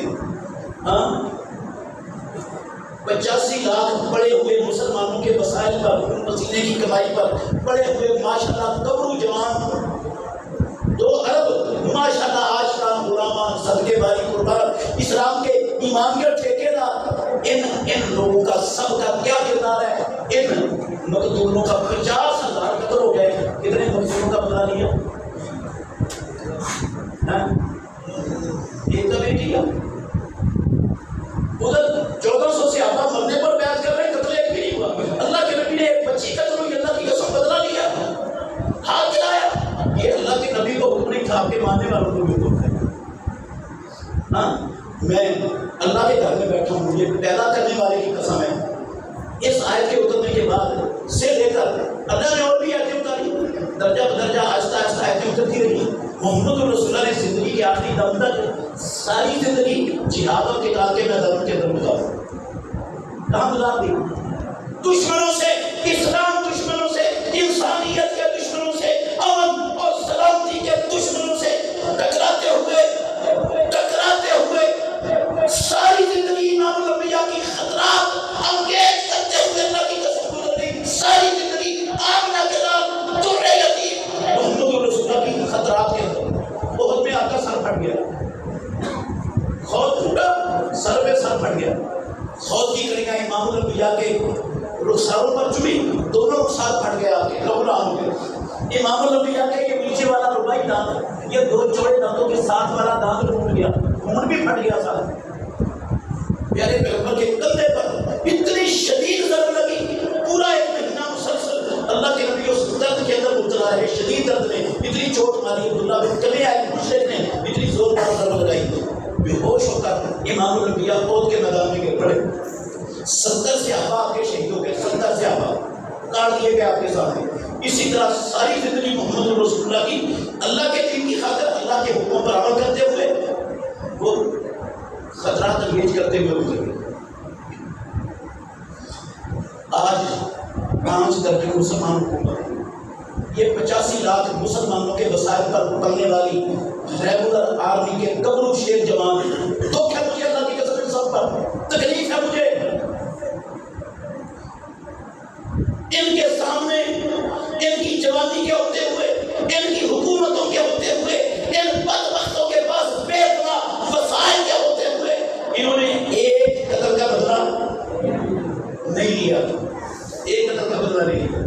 85 لاکھ پڑے ہوئے مسلمانوں کے وسائل پر, پسینے کی کمائی پر پڑے ہوئے ماشاءاللہ گبرو جوان, 2 ارب ماشاءاللہ عاشقان غلامان صدقے باری قربان اسلام کے ایمان کے ٹھیکیدار, ان لوگوں کا سب کا کیا کردار ہے؟ ان مقتولوں کا 50,000 قتل ہو گئے. کتنے مقتولوں کا بدلہ لیا؟ ایک دفعہ کیا. ادھر 1400 صحابہ مرنے پر بیعت کر رہے ہیں, قتل ایک بھی نہیں ہوا. اللہ کے نبی نے ایک بچی قتل ہوئی, اللہ کی قسم بدلہ لیا, ہاتھ چلایا. یہ اللہ کے نبی کو حکم نہیں تھا, آپ کے ماننے والوں کو بھی حکم ہے. میں اللہ کے گھر میں بیٹھا ہوں, مجھے پیدا کرنے والے کی قسم ہے, اس آیت کے اترنے کے بعد سے لے کر اللہ نے اور بھی آیتیں اتاری, درجہ بدرجہ آہستہ آہستہ آیتیں اترتی رہی. محمد رسول اللہ نے زندگی کے آخری دم تک ساری زندگی جہاد اور قتال کے میدان کے اندر گزاری. کہاں گزار دی؟ دشمنوں سے, اسلام دشمنوں سے, انسانیت کے دشمنوں سے, امن اور سلامتی کے دشمنوں سے ٹکراتے ہوئے ساری زندگی امام الانبیاء کی خطرات انگیز کرتے ہوئے اللہ کی قسم گزاری. ساری زندگی آمنہ کے نام در یتیم محمد رسول اللہ کی خطرات کے اندر. بہت میں آپ کا سر پھٹ گیا, خود ٹوٹا, سر پہ سر پھٹ گیا. خود کی کڑیاں امام الانبیاء کے رخساروں پر چمی, دونوں ساتھ پھٹ گیا, لولا ہو گئے. امام الانبیاء کے یہ نیچے والا ربائی دانت, یہ 2 چوڑے دانتوں کے ساتھ والا دانت ٹوٹ گیا, خون بھی پھٹ گیا ساتھ. پیارے پیغمبر کے کندھے پر اتنی شدید ضرب لگی, پورا 1 مہینہ مسلسل اللہ کے نبی اس درد کے اندر مبتلا رہے, شدید درد میں. اتنی چوٹ ماری عبداللہ بن کلیعہ مشرک نے, اتنی زوردار ضرب لگائی, بے ہوش ہو کر امام الانبیاء احد کے میدان میں گر پڑے. 70 صحابہ آپ کے شہید ہو گئے, 70 صحابہ کاٹ دیے گئے آپ کے سامنے. اسی طرح ساری زندگی محمد رسول اللہ کی اللہ کے دین کی خاطر اللہ کے حکموں پر عمل کرتے ہوئے وہ خطرات انگیز کرتے ہوئے گزر گئے. آج 5 درجن مسلمان حکومت, یہ 85 لاکھ مسلمانوں کے وسائل پر پلنے والی ریگولر آرمی کے گبرو شیر جوان. دکھ ہے مجھے اللہ کی قسم سب پر, تکلیف ہے مجھے. ان کے سامنے ان کی جوانی کے ہوتے ہوئے, ان کی حکومتوں کے ہوتے ہوئے, ان بدبختوں کے پاس بے پناہ وسائل کے ہوتے ہوئے انہوں نے ایک قتل کا بدلہ نہیں لیا, ایک قتل کا بدلہ نہیں لیا.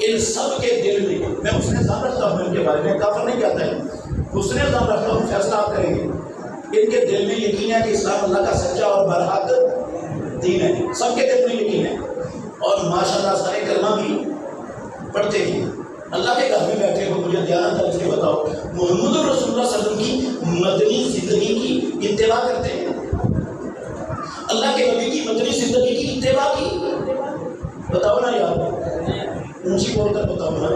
ان سب کے دل میں حسن ظن رکھتا ہوں, ان کے بارے میں کافر نہیں کہتا ہے, حسن ظن رکھتا ہوں, فیصلہ آپ کریں گے. ان کے دل میں یقین ہے کہ اسلام اللہ کا سچا اور برحق دین ہے, سب کے دل میں یقین ہے. اور ماشاءاللہ سارے کلمہ بھی پڑھتے ہیں. اللہ کے گھر میں بیٹھے ہو, مجھے دیانت دار سے بتاؤ, محمد رسول اللہ صلی اللہ علیہ وسلم کی مدنی زندگی کی اتباع کرتے ہیں, اللہ کے نبی کی مدنی زندگی کی اتباع کی, بتاؤ نا یار, اونچی بول کر بتاؤ نا.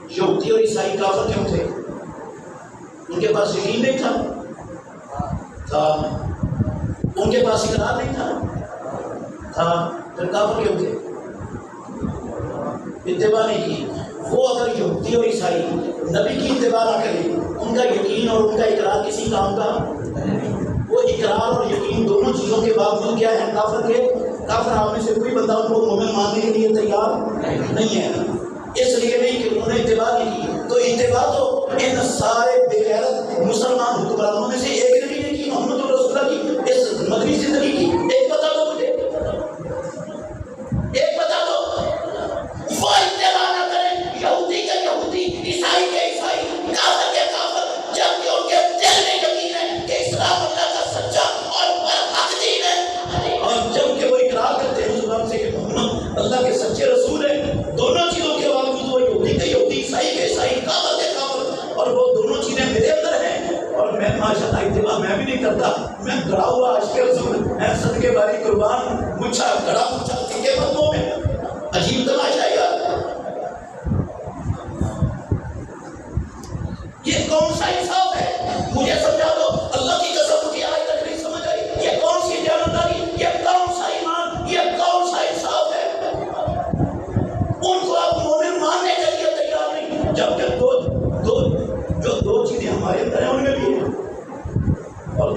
یہودی اور عیسائی کافر کیوں تھے؟ ان کے پاس یقین نہیں تھا, ان کے پاس اقرار نہیں تھا, پھر کافر کیوں تھے؟ اتباع نہیں کی. وہ اگر یہودی اور عیسائی نبی کی اتباع نہ کریں, ان کا یقین اور ان کا اقرار کسی کام کا, وہ اقرار اور یقین دونوں چیزوں کے باوجود کیا ہے کافر کے. کافر آپ میں سے کوئی بندہ ان کو مومن ماننے کے لیے تیار نہیں ہے, اس لیے نہیں کہ انہوں نے اتباع نہیں کی. تو اتباع تو ان سارے بے غیرت مسلمان حکمرانوں میں سے ایک نبی نے کی, محمد رسول اللہ کی اس مدنی زندگی کی. ایک بتا دو مجھے, ایک بتا دو. وہ اتباع نہ کریں, یہودی کے یہودی, عیسائی کے عیسائی, کافر کے کافر, جبکہ ان کے دل میں یقین ہے کہ اسلام اللہ کا سچا اور برحق دین ہے, اور جب کہ وہ اقرار کرتے ہیں زبان سے کہ محمد اللہ کے سچے رسول ہیں, دونوں چیزوں کے باوجود وہ یہودی کے یہودی, عیسائی کے عیسائی, کافر کے کافر, اور وہ دونوں چیزیں میرے اندر ہیں. اور میں ماشاءاللہ اتباع میں بھی نہیں کرتا, میں گڑا ہوا عاشق رسول, میں صدقے باری قربان, مچھا گڑا مچھا کے بدلوں میں. عجیب تماشا ہے یار, یہ کون سا انصاف ہے؟ مجھے سمجھا دو, اللہ کی قسم مجھے آج تک نہیں سمجھ آئی. یہ کون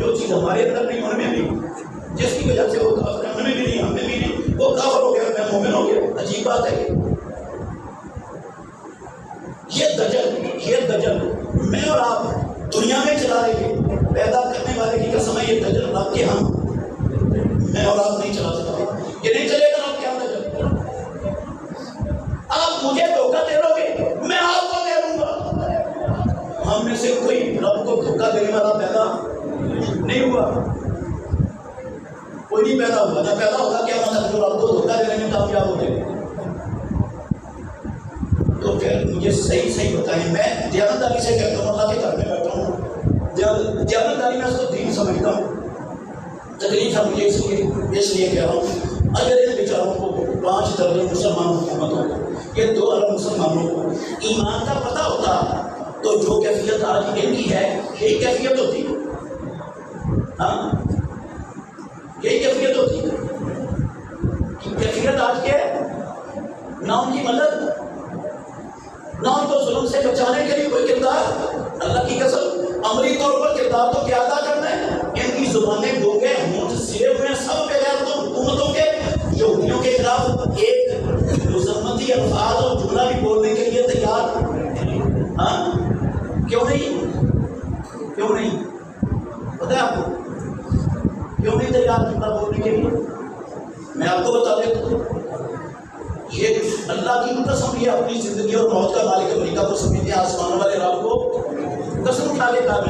جو چیز ہمارے اندر نہیں ان میں بھی، جس کی وجہ سے وہ کافر ہے، ان میں بھی نہیں ہم میں بھی نہیں، وہ کافر ہو گیا میں مومن ہو گیا. عجیب بات ہے یہ دجل میں اور آپ دنیا میں چلا رہے ہیں. پیدا کرنے والے کی قسم ہے یہ دجل رب کے ہم میں اور آپ نہیں چلا سکتے. یہ نہیں چلے گا رب کے ہم دجل. آپ مجھے دھوکہ دے لو گے میں آپ کو دے دوں گا. ہم میں سے کوئی رب کو دھوکہ دینے والا پیدا نہیں ہوا، کوئی نہیں پیدا ہوا. نہ پیدا ہوگا کیا مطلب جو رب کو دھوکہ دینے میں کامیاب ہو گئے. تو پھر مجھے صحیح بتائیں. میں دیانتداری سے کہتا ہوں، اللہ کے گھر میں بیٹھا ہوں، دیانتداری میں اس کو دین سمجھتا ہوں. تکلیف ہے مجھے اس لیے کہہ رہا ہوں، اگر ان بیچاروں کو 5 درجن مسلمان حکومتوں کو، یہ 2 ارب مسلمانوں کو ایمان کا پتہ ہوتا تو جو کیفیت آج ان کی ہے یہی کیفیت ہوتی. ہاں یہی کیفیت ہوتی. کیفیت آج کیا ہے؟ نہ ان کی مدد، نہ ان کو ظلم سے بچانے کے لیے کوئی کردار. اللہ کی قسم عملی طور پر کردار تو کیا ادا کرنا ہے. ان کی زبانیں گونگے ہونٹ سلے ہوئے ہیں سب بغیر تو حکومتوں کے یہودیوں کے خلاف ایک مذمتی الفاظ اور جملہ بھی بولنے کے لیے تیار. ہاں کیوں نہیں پتہ ہے آپ کو کیوں نہیں تیار جملہ بولنے کے لیے؟ میں آپ کو بتا دیتا ہوں. یہ اللہ کی قسم یہ اپنی زندگی اور موت کا مالک امریکہ کو سمجھتے ہیں، آسمان والے رب کو قسم اٹھا کے کہا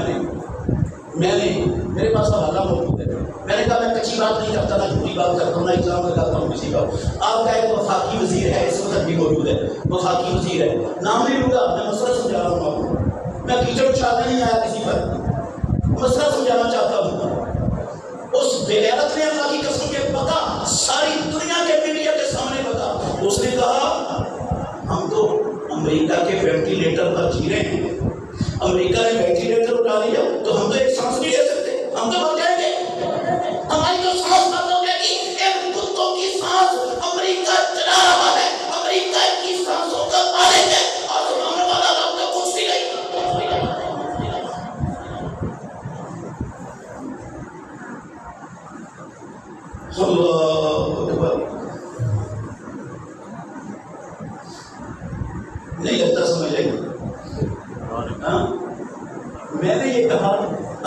میں نے میرے پاس حوالہ موجود ہے. میں نے کہا میں کچی بات نہیں کرتا، نہ جھوٹی بات کرتا ہوں، نہ الزام لگاتا ہوں کسی کا. آپ کا ایک وفاقی وزیر ہے، اس وقت بھی موجود ہے، وفاقی وزیر ہے، نام نہیں لوں گا، میں مسئلہ سمجھا رہا ہوں آپ کو. میں کیچڑ اچھالنے نہیں آیا کسی پر، مسئلہ سمجھانا چاہتا ہوں. اس بغیرت نے اللہ کی قسم کے پتا ساری دنیا کے میڈیا کے سامنے پتا. اس نے کہا ہم تو امریکہ کے وینٹیلیٹر پر جی رہے ہیں، امریکہ نے وینٹیلیٹر اٹھا لیا تو ہم تو ایک سانس نہیں لے سکتے، ہم تو مر جائیں گے. ہماری تو سانس بند ہو جائے گی. ایک کتوں کی سانس امریکہ چلا رہا ہے، امریکہ کی سانسوں کا مالک ہے، اور سنانے والا رب تو کچھ بھی نہیں. اللہ اکبر. نہیں لگتا سمجھ لیں گے. ہاں میں نے یہ کہا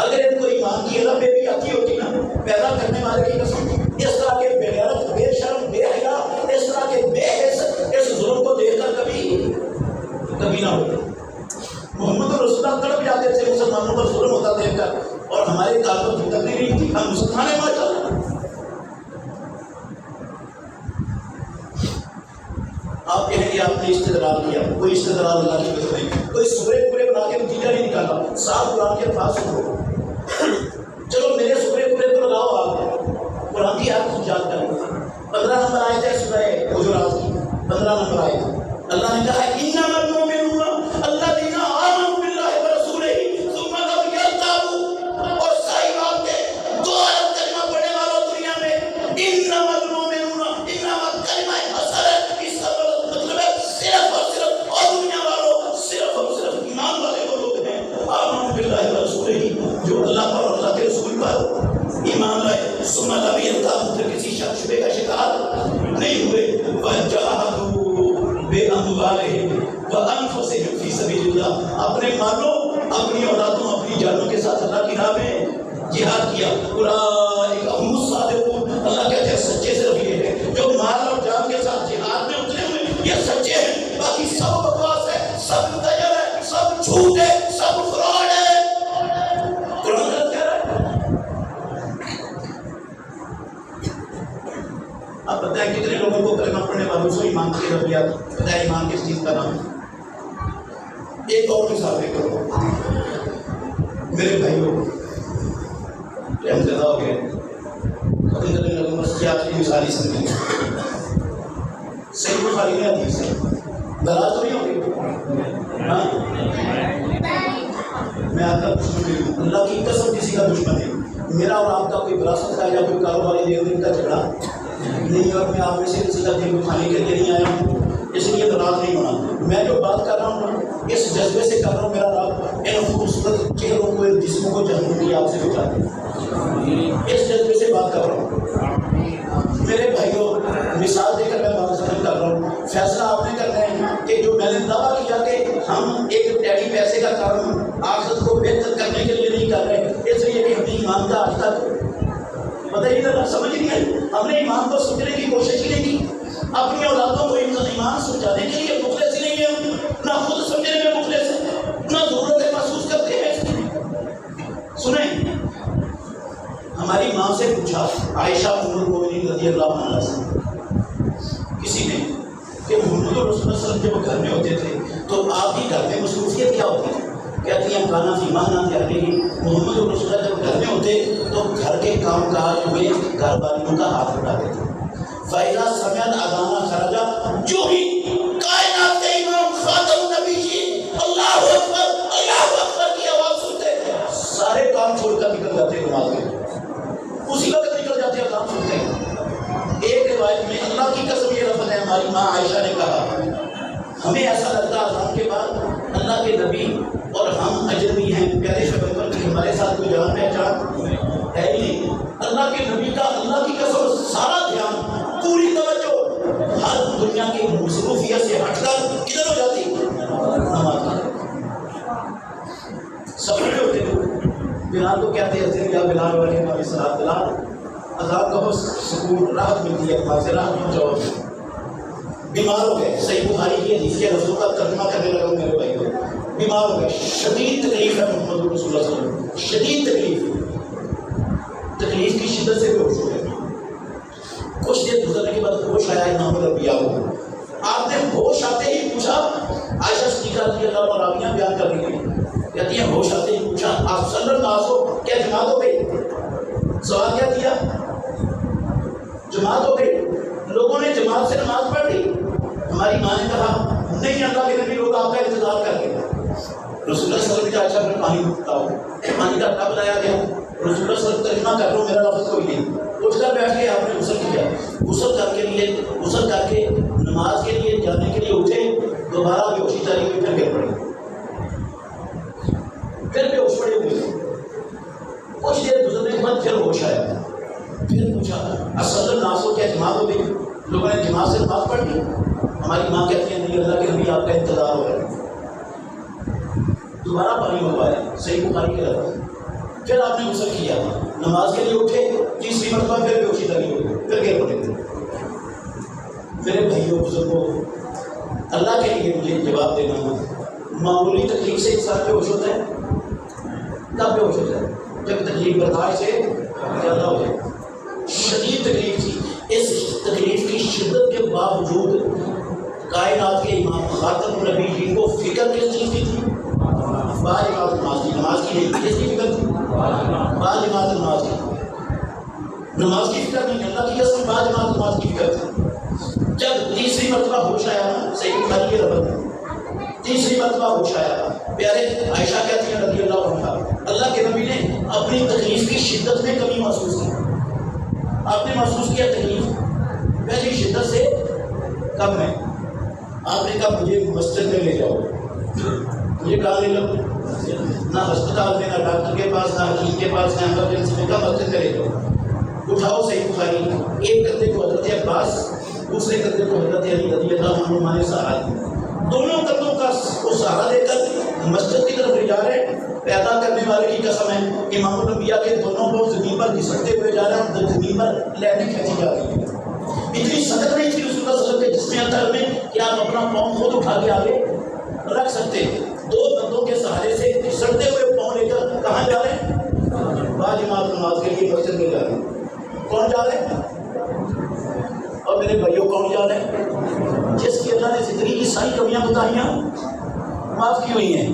اگر ان کو ایمان کی علم بھی آتی ہوتی نا، پیدا کرنے والے کی قسم اس طرح کے بے غیرت، بے شرم، بے حیا، اس طرح کے بے حس اس ظلم کو دیکھ کر کبھی نہ ہوتے. محمد رسول اللہ تڑپ جاتے تھے مسلمانوں پر ظلم ہوتا دیکھ کر، اور ہمارے کار پر جھٹک نہیں رہی تھی، ہم مسلمان مار جاتے. آپ کہیں گے آپ نے استدلال کیا، کوئی استدلال اللہ کی وجہ نہیں، کوئی سورے پورے بنا کے نتیجہ نہیں نکالا. صاف قرآن کے الفاظ سنو. چلو میرے سورے پورے کو لگاؤ، آپ قرآن کی آیت کو یاد کریں. 15 نمبر آیت ہے سورہ حجرات کی، 15 نمبر آیت. اللہ نے کہا انما المؤمنون الذین آمنوا باللہ ورسولہ ثم لم یرتابوا. اور صحیح بات ہے، 2 ارب کلمہ پڑھنے والوں دنیا میں انما المؤمنون، انما کلمہ اثر ہے. صرف اور صرف اور دنیا والوں صرف اور صرف ایمان والے وہ لوگ ہیں آمنوا باللہ ورسولہ، جو اللہ پر اور اللہ کے رسول پر ایمان لائے. ثم لم یرتابوا، پھر کسی شک شبے کا شکار نہیں ہوئے. وجاہدوا باموالہم وانفسہم فی سبیل اللہ، اپنے مالوں، اپنی اولادوں، اپنی جانوں کے ساتھ اللہ کی راہ میں جہاد کیا. اولئک هم الصادقون، اللہ کہتے ہیں سچے صرف یہ ہے جو مال اور جان کے ساتھ جہاد میں اترے ہوئے، یہ سچے ہیں. باقی سب بکواس ہے، سب دجل ہے، سب جھوٹ ہے، سب فراڈ ہے. قرآن غلط کہہ رہا ہے. آپ بتائیں کتنے لوگوں کو کلمہ پڑھنے والوں سے ایمان کی ربیات پتہ ہے؟ ایمان کس چیز کا نام ہے؟ ایک اور مثال دے کرو میرے بھائیوں، ٹائم زیادہ ہو گیا، ختم کرنے لگوں. بس یہ آپ کی مثال ہی سمجھیں. صحیح بخاری میں حدیث ہے، ناراض تو نہیں ہوگی؟ ہاں میں آپ کا دشمن نہیں ہوں، اللہ کی قسم کسی کا دشمن نہیں. میرا اور آپ کا کوئی وراثت کا یا کوئی کاروباری دین دین کا جھگڑا نہیں، اور میں آپ میں سے کسی کا دل دکھانے کے لیے نہیں آیا ہوں، اس لیے ناراض نہیں ہونا. میں جو بات کر رہا ہوں اس جذبے سے کر رہا ہوں، میرا رب ان خوبصورت چہروں کو، ان جسموں کو جہنم کی آگ سے بچا دے، اس جذبے سے بات کر رہا ہوں میرے بھائیوں۔ مثال دے کر میں بات ختم کر رہا ہوں۔ فیصلہ آپ نے کرنا ہے کہ جو میں نے دعویٰ کیا کہ ہم ایک ٹیڑی پیسے کا کام آخرت کو بہتر کرنے کے لیے نہیں کر رہے، اس لیے کہ ہم نے ایمان کا آج تک پتہ ہی نہیں، سمجھ نہیں آئی، ہم نے ایمان کو سمجھنے کی کوشش ہی نہیں کی، اپنی اولادوں کو ایمان سمجھانے کے لیے مخلص ہی نہیں ہے، نہ خود سمجھنے میں مخلص ہے، نہ ضرورتیں محسوس کرتے ہیں اس کی۔ سنیں، ہماری ماں سے پوچھا، عائشہ ام المؤمنین رضی اللہ عنہا سے کسی نے کہ محمد رسول اللہ صلی اللہ علیہ وسلم جب گھر میں ہوتے تھے تو آپ کی گھر میں مصروفیت کیا ہوتی ہے؟ کہتی ہیں کانا فی مانا تیاری، محمد رسول اللہ جب گھر میں ہوتے تو گھر کے کام کاج میں گھر والیوں کا ہاتھ اٹھاتے تھے۔ فَإِذَا سَمِعَ الْأَذَانَ خَرَجَ، جو ہی کائنات کے امام خاتم النبیین اللہ اکبر اللہ اکبر کی آواز سنتے سارے کام چھوڑ کر نکل جاتے نماز کے، اسی وقت نکل جاتے ہیں کام سنتے ہیں۔ ایک روایت میں اللہ کی قسم یہ لفظ ہے، ہماری ماں عائشہ نے کہا ہمیں ایسا لگتا اذان کے بعد اللہ کے نبی اور ہم اجنبی ہیں، پیارے پیغمبر کی ہمارے ساتھ کوئی جان پہچان ہے ہی نہیں۔ اللہ کے نبی کا اللہ کی قسم سارا دھیان، پوری توجہ ہر دنیا کی مصروفیت سے ہٹ کر کدھر ہو جاتی؟ نماز کی۔ سفر میں ہوتے ہیں، بلال کو کہتے ہیں یا بلال والے ہماری صلاۃ، بلال اذان کہو، سکون راحت ملتی ہے، وہاں سے راحت پہنچاؤ۔ بیمار ہو گئے، صحیح بخاری کی حدیث کے لفظوں کا ترجمہ کرنے لگا ہوں میرے بھائی کو، بیمار ہو گئے، شدید تکلیف ہے محمد رسول اللہ صلی اللہ علیہ وسلم، شدید تکلیف کی شدت سے بے ہوش ہو گئے۔ کچھ دیر گزرنے کے بعد ہوش آیا امام الانبیاء کو، آپ نے ہوش آتے ہی پوچھا، عائشہ صدیقہ رضی اللہ عنہا راویہ بیان کر رہی ہیں، کہتی ہیں ہوش آتے ہی پوچھا آپ صلی اللہ علیہ وسلم کیا جماعت ہو گئی؟ سوال کیا دیا؟ جماعت ہو گئی، لوگوں نے جماعت سے نماز پڑھ لی؟ ہماری ماں نے کہا نہیں، اللہ کے نبی لوگ آپ کا انتظار کر گئے۔ رسول اللہ صلی اللہ علیہ وسلم کا اچھا پانی پلاؤ، پانی کا ٹب لایا گیا، رسول اللہ صلی اللہ علیہ وسلم ترجمہ کر لو، میرا لفظ کوئی نہیں، اٹھ کر بیٹھ کے آپ نے غسل کیا، غسل کر کے نماز کے لیے جانے کے لیے اٹھے، دوبارہ بے ہوشی جاری ہوئی، پھر گر پڑے، پھر بے ہوش پڑے ہوئے، کچھ دیر گزرنے کے بعد پھر ہوش آیا، پھر پوچھا اصل الناس کیا جماعت ہو گئی؟ لوگوں نے جماعت سے نماز پڑھ لی؟ ہماری ماں کہتی ہے نہیں، اللہ کے نبی آپ کا انتظار ہو رہا ہے۔ دوبارہ پانی منگوایا، صحیح بخاری کے لفظ، پھر آپ نے غسل کیا، نماز کے لیے اٹھے، تیسری مرتبہ پھر بے ہوشی لگی ہوئی، پھر گر پڑے۔ میرے بھائیوں بزرگوں، اللہ کے لیے مجھے جواب دینا ہو، معمولی تکلیف سے انسان بے ہوش ہوتا ہے؟ کب بے ہوش ہوتا ہے؟ جب تکلیف برداشت سے زیادہ ہو جائے۔ شدید تکلیف تھی، اس تکلیف کی شدت کے باوجود کائنات کے امام خاتم النبیین کو فکر کس چیز کی تھی؟ بعد نماز کی، نماز کی نہیں، کس کی فکر تھی؟ بعد نماز کی، نماز کی فکر نہیں، اللہ کی قسم بعد نماز کی فکر تھی۔ جب تیسری مرتبہ ہوش آیا نا، صحیح بخاری کے لفظ، تیسری مرتبہ ہوش آیا، پیارے عائشہ کہتی ہیں رضی اللہ عنہا، اللہ کے نبی نے اپنی تکلیف کی شدت میں کمی محسوس کی، آپ نے محسوس کیا تکلیف پہلی شدت سے کم ہے، آپ نے کہا مجھے مسجد میں لے جاؤ، مجھے کہاں لے جاؤ؟ نہ ہسپتال میں، نہ ڈاکٹر کے پاس، نہ حکیم کے پاس، نہ ایمرجنسی میں، کہا مسجد میں لے جاؤ، اٹھاؤ۔ صحیح بخاری، ایک کندھے کو حضرت عباس، دوسرے کندھے کو حضرت علی رضی اللہ عنہما نے سہارا دیا، دونوں کندھوں کا وہ سہارا دے کر مسجد کی طرف لے جا رہے ہیں۔ پیدا کرنے والے کی قسم ہے، امام الانبیاء کے دونوں کو زمین پر گھسٹتے ہوئے جا رہے ہیں، زمین پر لہریں کھینچی جا رہی ہیں۔ اتنی سخت نہیں تھی رسول اللہ صلی اللہ علیہ وسلم کے جسم اطہر میں کہ آپ اپنا پاؤں خود اٹھا کے آگے رکھ سکتے، دو کندھوں کے سہارے سے گھسٹتے ہوئے پاؤں لے کر کہاں جا رہے ہیں؟ باجماعت نماز کے لیے مسجد میں جا رہے ہیں۔ کون جا رہے ہیں؟ اور میرے بھائیوں کون جا رہے ہیں؟ جس کی اللہ نے زندگی کی ساری کمیاں بتائیاں معاف کی ہوئی ہیں،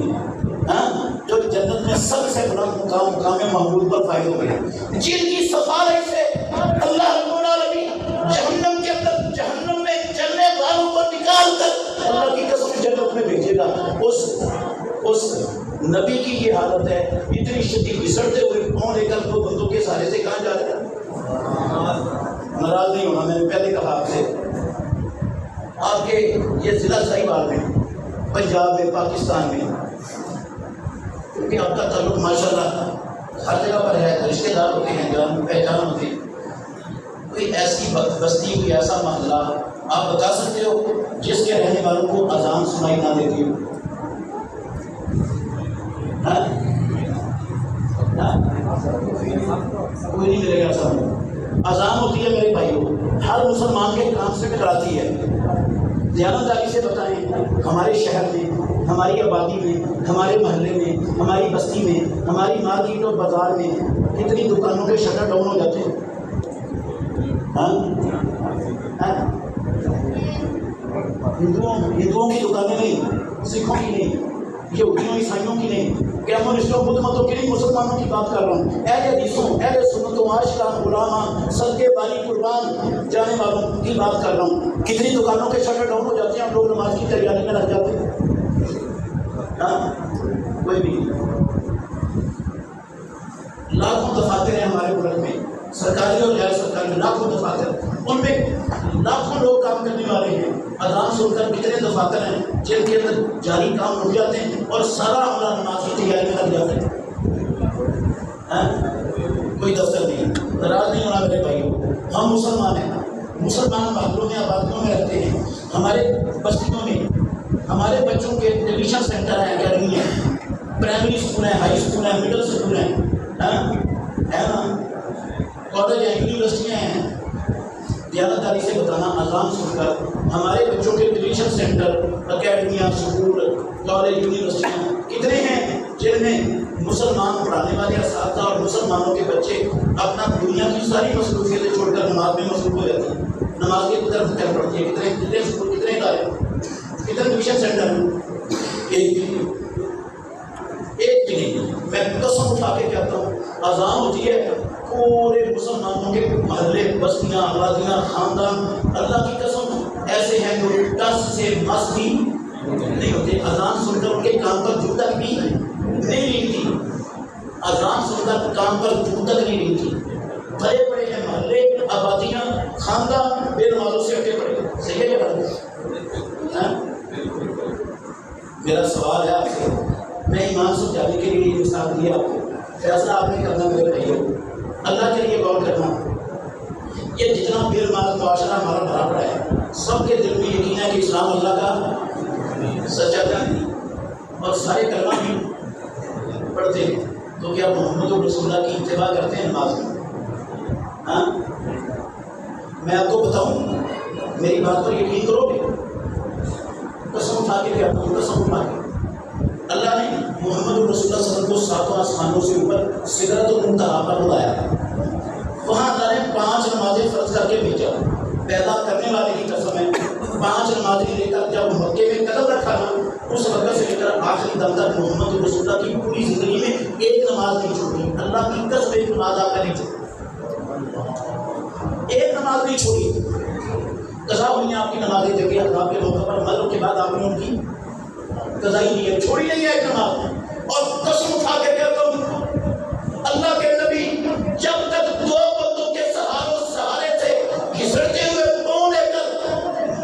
جو جنت میں سب سے بڑا مقام محمود پر فائد ہو گیا، جن کی سفارش سے اللہ رب العالمین جہنم کے اندر، جہنم میں جلنے والوں کو نکال کر اللہ کی قسم جنت میں بھیجے گا۔ اس نبی کی یہ حالت ہے، اتنی شدید گھسٹتے ہوئے پاؤں لے کر دو بندوں کے سہارے سے کہاں جا رہے ہیں؟ ناراض نہیں ہونا، میں نے پہلے کہا آپ سے، آپ کے یہ ضلع صحیح بات ہے، پنجاب میں، پاکستان میں، کیونکہ آپ کا تعلق ماشاءاللہ ہر جگہ پر ہے، رشتے دار ہوتے ہیں، جان پہچان ہوتے ہیں، کوئی ایسی بستی، کوئی ایسا محلہ آپ بتا سکتے ہو جس کے رہنے والوں کو اذان سنائی نہ دیتی ہو؟ کوئی نہیں ملے گا سب۔ اذان ہوتی ہے میرے بھائیوں، ہر مسلمان کے کام سے ٹکراتی ہے۔ دیانتداری سے بتائیں، ہمارے شہر میں، ہماری آبادی میں، ہمارے محلے میں، ہماری بستی میں، ہماری مارکیٹ اور بازار میں کتنی دکانوں کے شٹر ڈاؤن ہو جاتے ہیں؟ ہندوؤں کی دکانیں نہیں، سکھوں کی نہیں، یہودیوں عیسائیوں کی نہیں، کمیونسٹوں بدھ متوں کی نہیں، مسلمانوں کی بات کر رہا ہوں، اہل حدیثوں، اہل سنتوں، عاشقان، غلاماں، صدقے باری قربان جانے والوں کی بات کر رہا ہوں۔ کتنی دکانوں کے شٹر ڈاؤن ہو جاتے ہیں، ہم لوگ نماز کی تیاری میں لگ جاتے ہیں۔ کوئی بھی لاکھوں دفاتر ہیں ہمارے ملک میں، سرکاری اور غیر سرکاری، لاکھوں دفاتر، ان میں لاکھوں لوگ کام کرنے والے ہیں۔ اذان سن کر کتنے دفاتر ہیں جن کے اندر جاری کام رک جاتے ہیں اور سارا عملہ نماز کی تیاری میں لگ جاتے ہیں۔ کوئی دفتر نہیں، ناراض نہیں ہونا میرے بھائیوں، ہم مسلمان ہیں، مسلمان محلوں میں، آبادیوں میں رہتے ہیں، ہمارے بستیوں میں ہمارے بچوں کے ٹیوشن سینٹر ہیں، اکیڈمی ہیں، پرائمری اسکول ہیں، ہائی اسکول ہیں، مڈل اسکول ہیں، ہے نا، کالج ہیں، یونیورسٹیاں ہیں۔ دیانتداری سے بتانا، اذان سن کر ہمارے بچوں کے ٹیوشن سینٹر، اکیڈمیاں، اسکول، کالج، یونیورسٹیاں کتنے ہیں جن میں مسلمان پڑھانے والے اساتذہ اور مسلمانوں کے بچے اپنا دنیا کی ساری مصروفیتیں چھوڑ کر نماز میں مصروف ہو جاتے ہیں، نماز کی طرف چل پڑتی ہے۔ کتنے اسکول، کتنے ادارے، کتنے ٹیوشن سینٹر ہیں؟ ایک بھی نہیں۔ میں قسم اٹھا کے کہتا ہوں، اذان ہوتی ہے، پورے مسلمانوں کے محلے، بستیاں، آبادیاں، خاندان، اللہ کی قسم ایسے ہیں جو ٹس سے مس بھی نہیں ہوتے۔ اذان سن کر ان کے کام پر جو تک بھی نہیں رہتی، اذان سن کر کام پر جو تک نہیں رہتی۔ بڑے بڑے ہیں محلے، آبادیاں، خاندان بے نمازوں سے اٹے پڑے۔ صحیح ہے یہ بات؟ میرا سوال ہے آپ سے، میں ایمان سمجھانے کے لیے یہ مثال دیا آپ کو، فیصلہ آپ نے کرنا میرے بھائیوں، اللہ کے لیے غور کرنا۔ یہ جتنا بے نماز معاشرہ ہمارا بھرا پڑا ہے، سب کے دل میں یقین ہے کہ اسلام اللہ کا سچا دین ہے، اور سارے کلمہ بھی پڑھتے ہیں، تو کیا محمد رسول اللہ کی اتباع کرتے ہیں نماز میں؟ ہاں، میں آپ کو بتاؤں، میری بات پر یقین کرو گے؟ قسم اٹھا کے کہتا ہوں، قسم اٹھا کے، اللہ نے محمد رسول اللہ صلی اللہ علیہ وسلم کو ساتوں آسمانوں سے اوپر سدرۃ المنتہا پر بلایا، وہاں اللہ نے 5 نمازیں فرض کر کے بھیجا۔ پیدا کرنے والے کی قسم ہے، 5 نمازیں لے کر جب مکے میں قدم رکھا نا، اس وقت سے لے کر آخری دم تک محمد رسول اللہ کی پوری زندگی میں ایک نماز نہیں چھوڑی۔ اللہ کی قسم، ایک نماز آپ کا نہیں چھوڑی، ایک نماز نہیں چھوڑی۔ قضا ہوئی ہیں آپ کی نمازیں، جگہ عذاب کے موقع پر، مرنے کے بعد آپ نے ان کی قضا ہی نہیں ہے، چھوڑی نہیں ہے ایک نماز۔ اور قسم اٹھا کے کہتا ہوں، اللہ کے نبی جب تک 2 بندوں کے سہارے سے گھسٹتے ہوئے پاؤں لے کر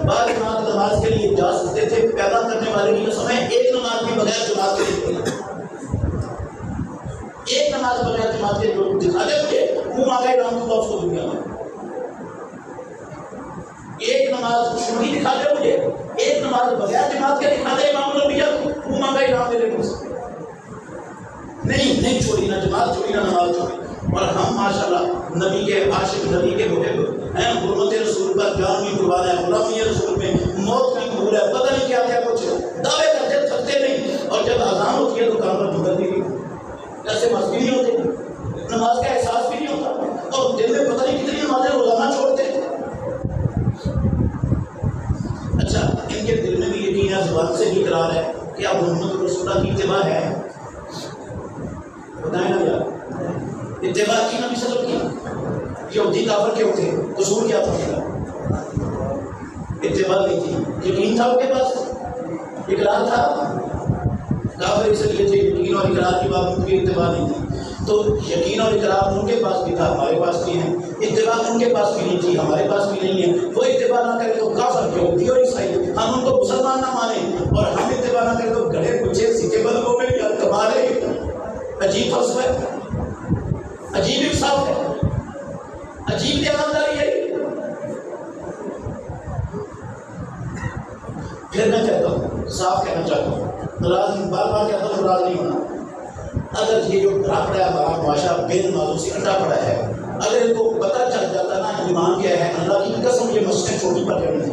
بعد نماز کے لیے جا سکتے تھے، پیدا کرنے والے کی قسم ہے، ایک نماز بھی بغیر جماعت کے لیے، ایک نماز بغیر جماعت کے لوگ دکھا دے مجھے، منہ مانگے رام دوں گا اس کو دنیا میں، ایک نماز چھوٹی دکھا دے مجھے، ایک نماز بغیر جماعت کے دکھا دے امام الانبیاء کو، منہ مانگا رام میرے منہ سے، نہیں چھوڑی، نہ جماعت چھوڑی، نہ نماز چھوڑی۔ اور ہم ماشاءاللہ نبی کے عاشق، نبی کے محب ہیں، حرمت رسول پر جان بھی قربان ہے، غلامی رسول میں موت بھی قبول ہے، پتہ نہیں کیا کیا کچھ دعوے کرتے تھکتے نہیں، اور جب اذان ہوتی ہے تو کام پر جھکتے نہیں، ایسے مست بھی نہیں ہوتے، نماز کا احساس بھی نہیں ہوتا، اور دل میں پتہ نہیں کتنی نمازیں روزانہ چھوڑتے ہیں۔ اچھا، ان کے دل میں بھی یقین ہے، زبان سے بھی اقرار ہے کہ اب محمد رسول اللہ کی اتباع ہے، بتائیں نا یار، اتباع کی نبی صلی اللہ علیہ وسلم کی؟ یہودی کافر کیوں تھے؟ قصور کیا تھا؟ اتباع نہیں تھی، یقین تھا ان کے پاس، اقرار تھا، کافر اس لیے تھے، یقین اور اقرار کی بات، ان کی اتباع نہیں تھی۔ تو یقین اور اقرار ان کے پاس بھی تھا، ہمارے پاس بھی ہے، اتباع ان کے پاس بھی نہیں تھی، ہمارے پاس بھی نہیں ہے۔ وہ اتباع نہ کرے تو کافر، یہودی اور عیسائی، ہم ان کو مسلمان نہ مانیں اور ہم اتباع نہ کریں عجیب فلسفہ ہے، عجیب انصاف ہے، عجیب دیانتداری ہے۔ پھر میں کہتا ہوں، صاف کہنا چاہتا ہوں، ناراض بار بار کہتا ہوں ناراض نہیں ہونا۔ اگر یہ جو بھرا پڑا ہے ہمارا معاشرہ بے نمازوں سے اٹا پڑا ہے، اگر ان کو پتہ چل جاتا نا ایمان کیا ہے، اللہ کی قسم یہ مسجدیں چھوٹی پڑ جانی تھی،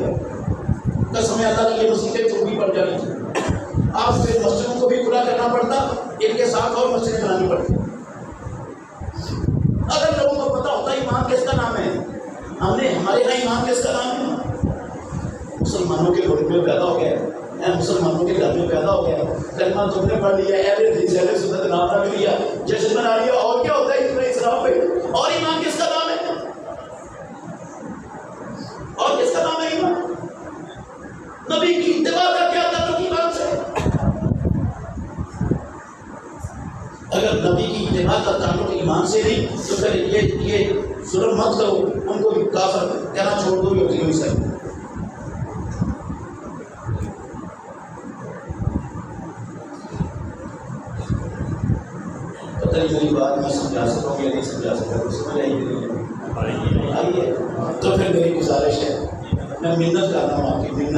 قسم اللہ کی یہ مسجدیں چھوٹی پڑ جانی تھی۔ آپ پھر مسجدوں کو بھی پورا کرنا پڑتا، ان کے ساتھ اور مسجدیں بنانی پڑتی۔ اگر لوگوں کو پتہ ہوتا ایمان کس کا نام ہے، ہمارے یہاں ایمان کس کا نام ہے، مسلمانوں کے گھر میں پیدا ہو گیا، مسلمانوں کے گھر میں پیدا ہو گیا، کلمہ تم نے پڑھ لیا، سنت نام رکھ لیا، جشن منا لیا، اور کیا ہوتا ہے اسلام پہ؟ اور ایمان کس کا نام ہے؟ اور کس کا نام ہے ایمان؟ نبی کی اتباع کا کیا تعلق ایمان سے؟ اگر نبی کی اتباع کا تعلق ایمان سے نہیں تو پھر یہ ظلم مت کرو، ان کو بھی کافر کہنا چھوڑ دو، یہ ہوئی سر۔ میری بات میں سمجھا سکتا ہوں یا نہیں سمجھا سکتا، سمجھ آئیے۔ تو پھر میری گزارش ہے، میں منت کرتا ہوں، آپ کی منت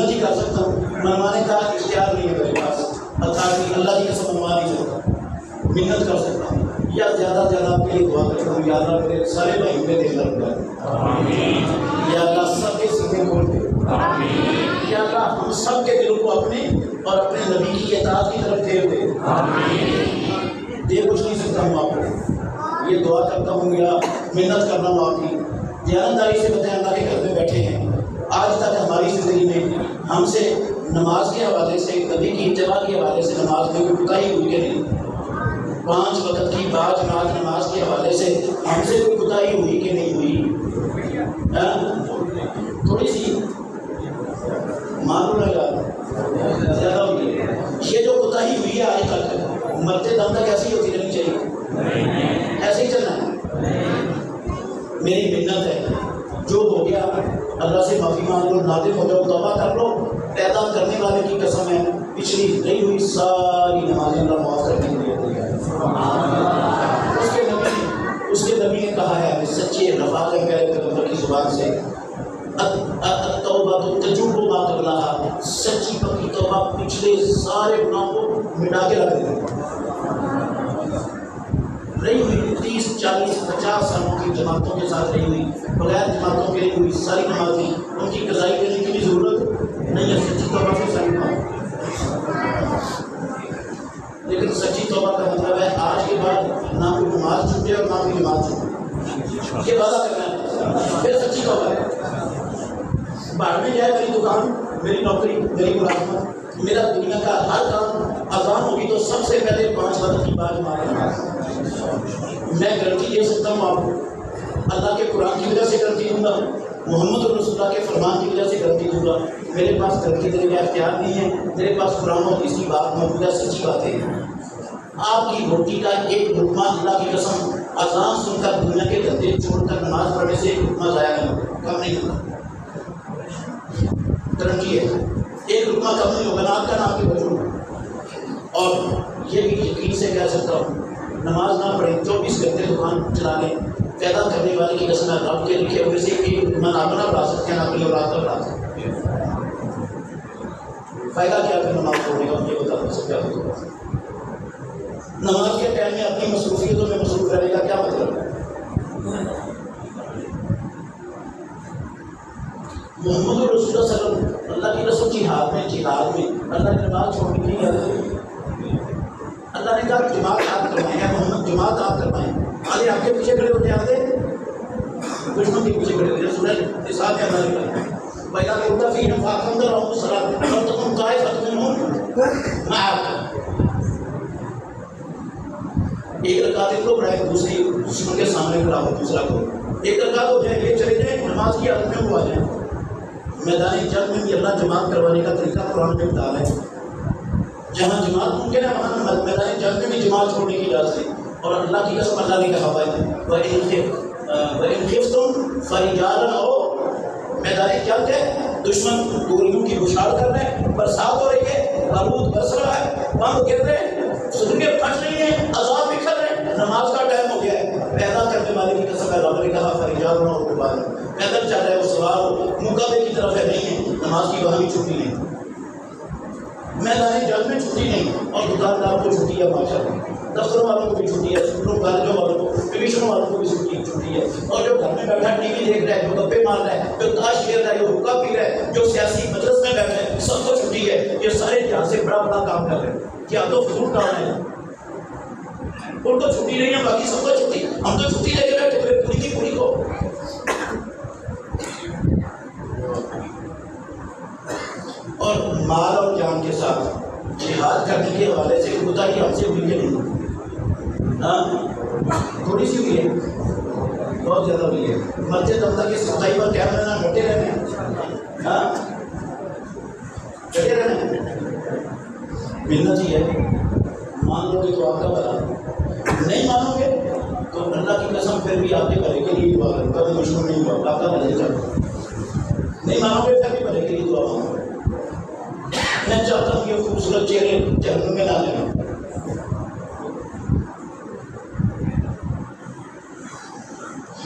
ہی کر سکتا ہوں، منوانے کا اختیار نہیں ہے میرے پاس، اللہ کی قسم منوا نہیں سکتا، منت کر سکتا ہوں، یا زیادہ سے زیادہ آپ کے لیے دعا کرتا ہوں، یا اللہ میرے سارے بھائیوں پہ دل لگ جائے، یا اللہ سب کے سینے کھول دے، یا اللہ ہم سب کے دلوں کو اپنے اور اپنے نبی کی اطاعت کی طرف پھیر دے۔ دے کچھ نہیں سکتا ہوں آپ کو، یہ دعا کرتا ہوں یا منت کرنا ہوں آپ کی، دیانتداری سے بتائیں اللہ کے گھر میں بیٹھے ہیں، آج تک ہماری زندگی میں ہم سے نماز کے حوالے سے، نبی کی اتباع کے حوالے سے نماز میں کوئی کوتاہی ہوئی کہ نہیں؟ 5 وقت کی باجماعت نماز کے حوالے سے ہم سے کوئی کوتاہی ہوئی کہ نہیں ہوئی؟ تھوڑی سی معلوم لگا زیادہ ہوئی ہے۔ یہ جو کوتاہی ہوئی ہے آج تک، مرتے دم تک ایسی ہوتی رہنی چاہیے، ایسے ہی چلنا ہے۔ میری منت ہے، جو ہو گیا اللہ سے معافی مانگ لو، نادم ہو جاؤ، توبہ کر لو، پیدا کرنے والے کی قسم ہے پچھلی رہی ہوئی ساری نمازیں اللہ معاف کرنے کے لیے تیار ہے۔ اس کے نبی نے کہا ہے، سچے رفاق ہے میرے پیغمبر کی زبان سے، التوبہ تجوب ما قبلہا، سچی پکی توبہ پچھلے سارے گناہوں کو مٹا کے رکھ دیتی ہے۔ رہی ہوئی 30 40 50 سالوں کی جماعتوں کے ساتھ رہی ہوئی، بغیر جماعتوں کے رہی ہوئی ساری نمازیں، ان کی قضائی کرنے کی بھی ضرورت نہیں ہے، سچی توبہ سے ساری کام۔ لیکن سچی توبہ کا مطلب ہے آج کے بعد نہ کوئی نماز چھوٹے اور نہ کوئی نماز چھوٹے، یہ وعدہ کرنا ہے، پھر سچی توبہ ہے۔ بعد میں جائے میری دکان، میری نوکری، میری ملازمت، میرا دنیا کا ہر کام، اذان ہوگی تو سب سے پہلے 5 وقت کی باجماعت نماز۔ میں گارنٹی دے سکتا ہوں آپ کو، اللہ کے قرآن کی وجہ سے گارنٹی دوں گا، محمد رسول اللہ کے فرمان کی وجہ سے گارنٹی دوں گا، میرے پاس گارنٹی دینے کا اختیار نہیں ہے، میرے پاس قرآن و حدیث کی بات موجود ہے، سچی بات ہے۔ آپ کی روٹی کا ایک لقمہ اللہ کی قسم اذان سن کر دنیا کے دھندے چھوڑ کر نماز پڑھنے سے ایک لقمہ ضائع نہیں ہوگا، کم نہیں ہوگا، گارنٹی ہے، ایک لقمہ کم نہیں ہوگا، نہ آپ کا نام کے بچوں۔ اور یہ بھی یقین سے کہہ سکتا ہوں، نماز نہ پڑھیں 24 گھنٹے دکان چلا لیں، پیدا کرنے والے کی قسم رب کے لکھے ہوئے سے ایک لقمہ نہ اپنا بڑھا سکتے ہیں، نہ اپنی اولاد کا بڑھا سکتے ہیں۔ فائدہ کیا پھر نماز پڑھنے کا، یہ بتا سکتا ہوں۔ نماز کے ٹائم میں اپنی مصروفیتوں میں مصروف رہنے کا کیا مطلب ہے؟ محمد رسول اللہ صلی اللہ علیہ وسلم اللہ کی رسول جہاد میں اللہ نے نماز چھوڑنے کی اجازت دی۔ اللہ نے کہا جماعت آپ کروائیں، یا محمد جماعت آپ کروائیں، آگے آپ کے پیچھے کھڑے ہوتے آتے دشمن کے پیچھے کھڑے ہوتے سورہ نساء میں اللہ نے کہا وَإِذَا كُنْتَ فِيهِمْ فَأَقَمْتَ لَهُمُ الصَّلَاةَ فَلْتَقُمْ طَائِفَةٌ مِّنْهُمْ مَعَكَ۔ ایک رکعت ایک کو پڑھائے، دوسری دشمن کے سامنے کھڑا ہو، دوسرا کو ایک رکعت ہو جائے، یہ چلے جائیں، نماز کی حالت میں وہ آ جائیں۔ میدان جنگ میں بھی اللہ جماعت کروانے کا طریقہ قرآن میں بتا رہا ہے، جہاں جماعت ممکن ہے وہاں میدان جنگ میں بھی جماعت چھوڑنے کی اجازت ہے۔ اور اللہ کی قسم اللہ نے کہا وَإِنْ خِفْتُمْ فَرِجَالًا، اور میدان جنگ ہے، دشمن گولیوں کی بشار کر رہے ہیں، برسات ہو رہی ہے، بارود برس رہا ہے، بم گر رہے ہیں، صدقے پھٹ رہی ہیں، عذاب بکھر رہے ہیں، نماز کا ٹائم ہو گیا ہے، پیدا کرنے والے کی قسم ہے، رب نے کہا فریجال نہ ہو قربان، پیدل چل رہے ہو، سوار ہو، مقابلے کی طرف ہے، نہیں ہے، نماز کی وہاں بھی چھٹی نہیں، میدان جنگ میں چھٹی نہیں، اور دکاندار کو چھٹی ہے، ماشاءاللہ دفتروں والوں کو بھی چھٹی ہے، اسکولوں کالجوں والوں کو، ٹیوشنوں والوں کو بھی چھٹی ہے، اور جو گھر میں بیٹھا ٹی وی دیکھ رہا ہے، جو گپے مار رہا ہے، جو تاش کھیل رہا ہے، جو حقہ پی رہا ہے، جو سیاسی مجلس میں بیٹھا ہے، سب کو چھٹی ہے، یہ سارے جہاں سے بڑا بڑا کام کر رہے ہیں، کیا تو فضول کام ہے، ان کو چھٹی نہیں ہے، باقی سب کو چھٹی، ہم تو چھٹی لے کے بیٹھے ہوئے پوری کی پوری کو. اور مال اور جان کے ساتھ جہاد کرنے کے حوالے سے خدا کی ہم سے ہوئی ہے نہیں، ہاں تھوڑی سی ہوئی ہے، بہت زیادہ ہوئی ہے، مرتے دم تک اس خدائی پر قائم رہنا، ڈٹے رہنا، ہاں ڈٹے رہنا، ملنا چاہیے. مان لو گے تو آپ کا بھلا، نہیں مانو گے تو اللہ کی قسم پھر بھی آپ کے بھلے کے لیے دعا کروں، کبھی دشمن نہیں ہوا، آپ کا بھلے چاہتا، نہیں مانو گے پھر بھی بھلے کے لیے دعا مانگو. میں چاہتا ہوں یہ خوبصورت چہرے جہنم میں نہ لیں.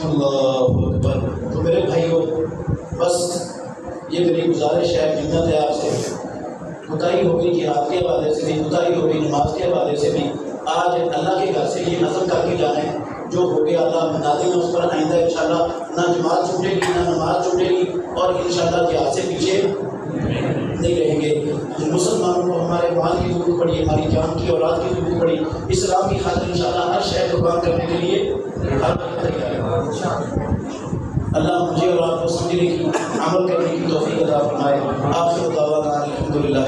اللہ اکبر. تو میرے بھائیوں، بس یہ میری گزارش ہے، منت ہے آپ سے، کوتاہی ہوگی جہاد کے حوالے سے بھی، کوتاہی ہوگی نماز کے حوالے سے بھی. آج اللہ کے گھر سے یہ عزم کر کے جانے جو ہو گیا، اللہ نازم ہے اس پر. آئندہ انشاءاللہ نہ جماعت چھوٹے گی، نہ نماز چھوٹے گی، اور انشاءاللہ جہاد سے پیچھے نہیں رہیں گے. مسلمانوں کو ہمارے مال کی ضرورت پڑی، ہماری جان کی، اولاد کی ضرورت پڑی، اسلام کی خاطر انشاءاللہ ہر شے قربان کرنے کے لیے ہر تیار ہے. اللہ مجھے اور آپ کو سمجھنے کی، عمل کرنے کی توفیق عطا فرمائے. آخر دعوانا الحمدللہ.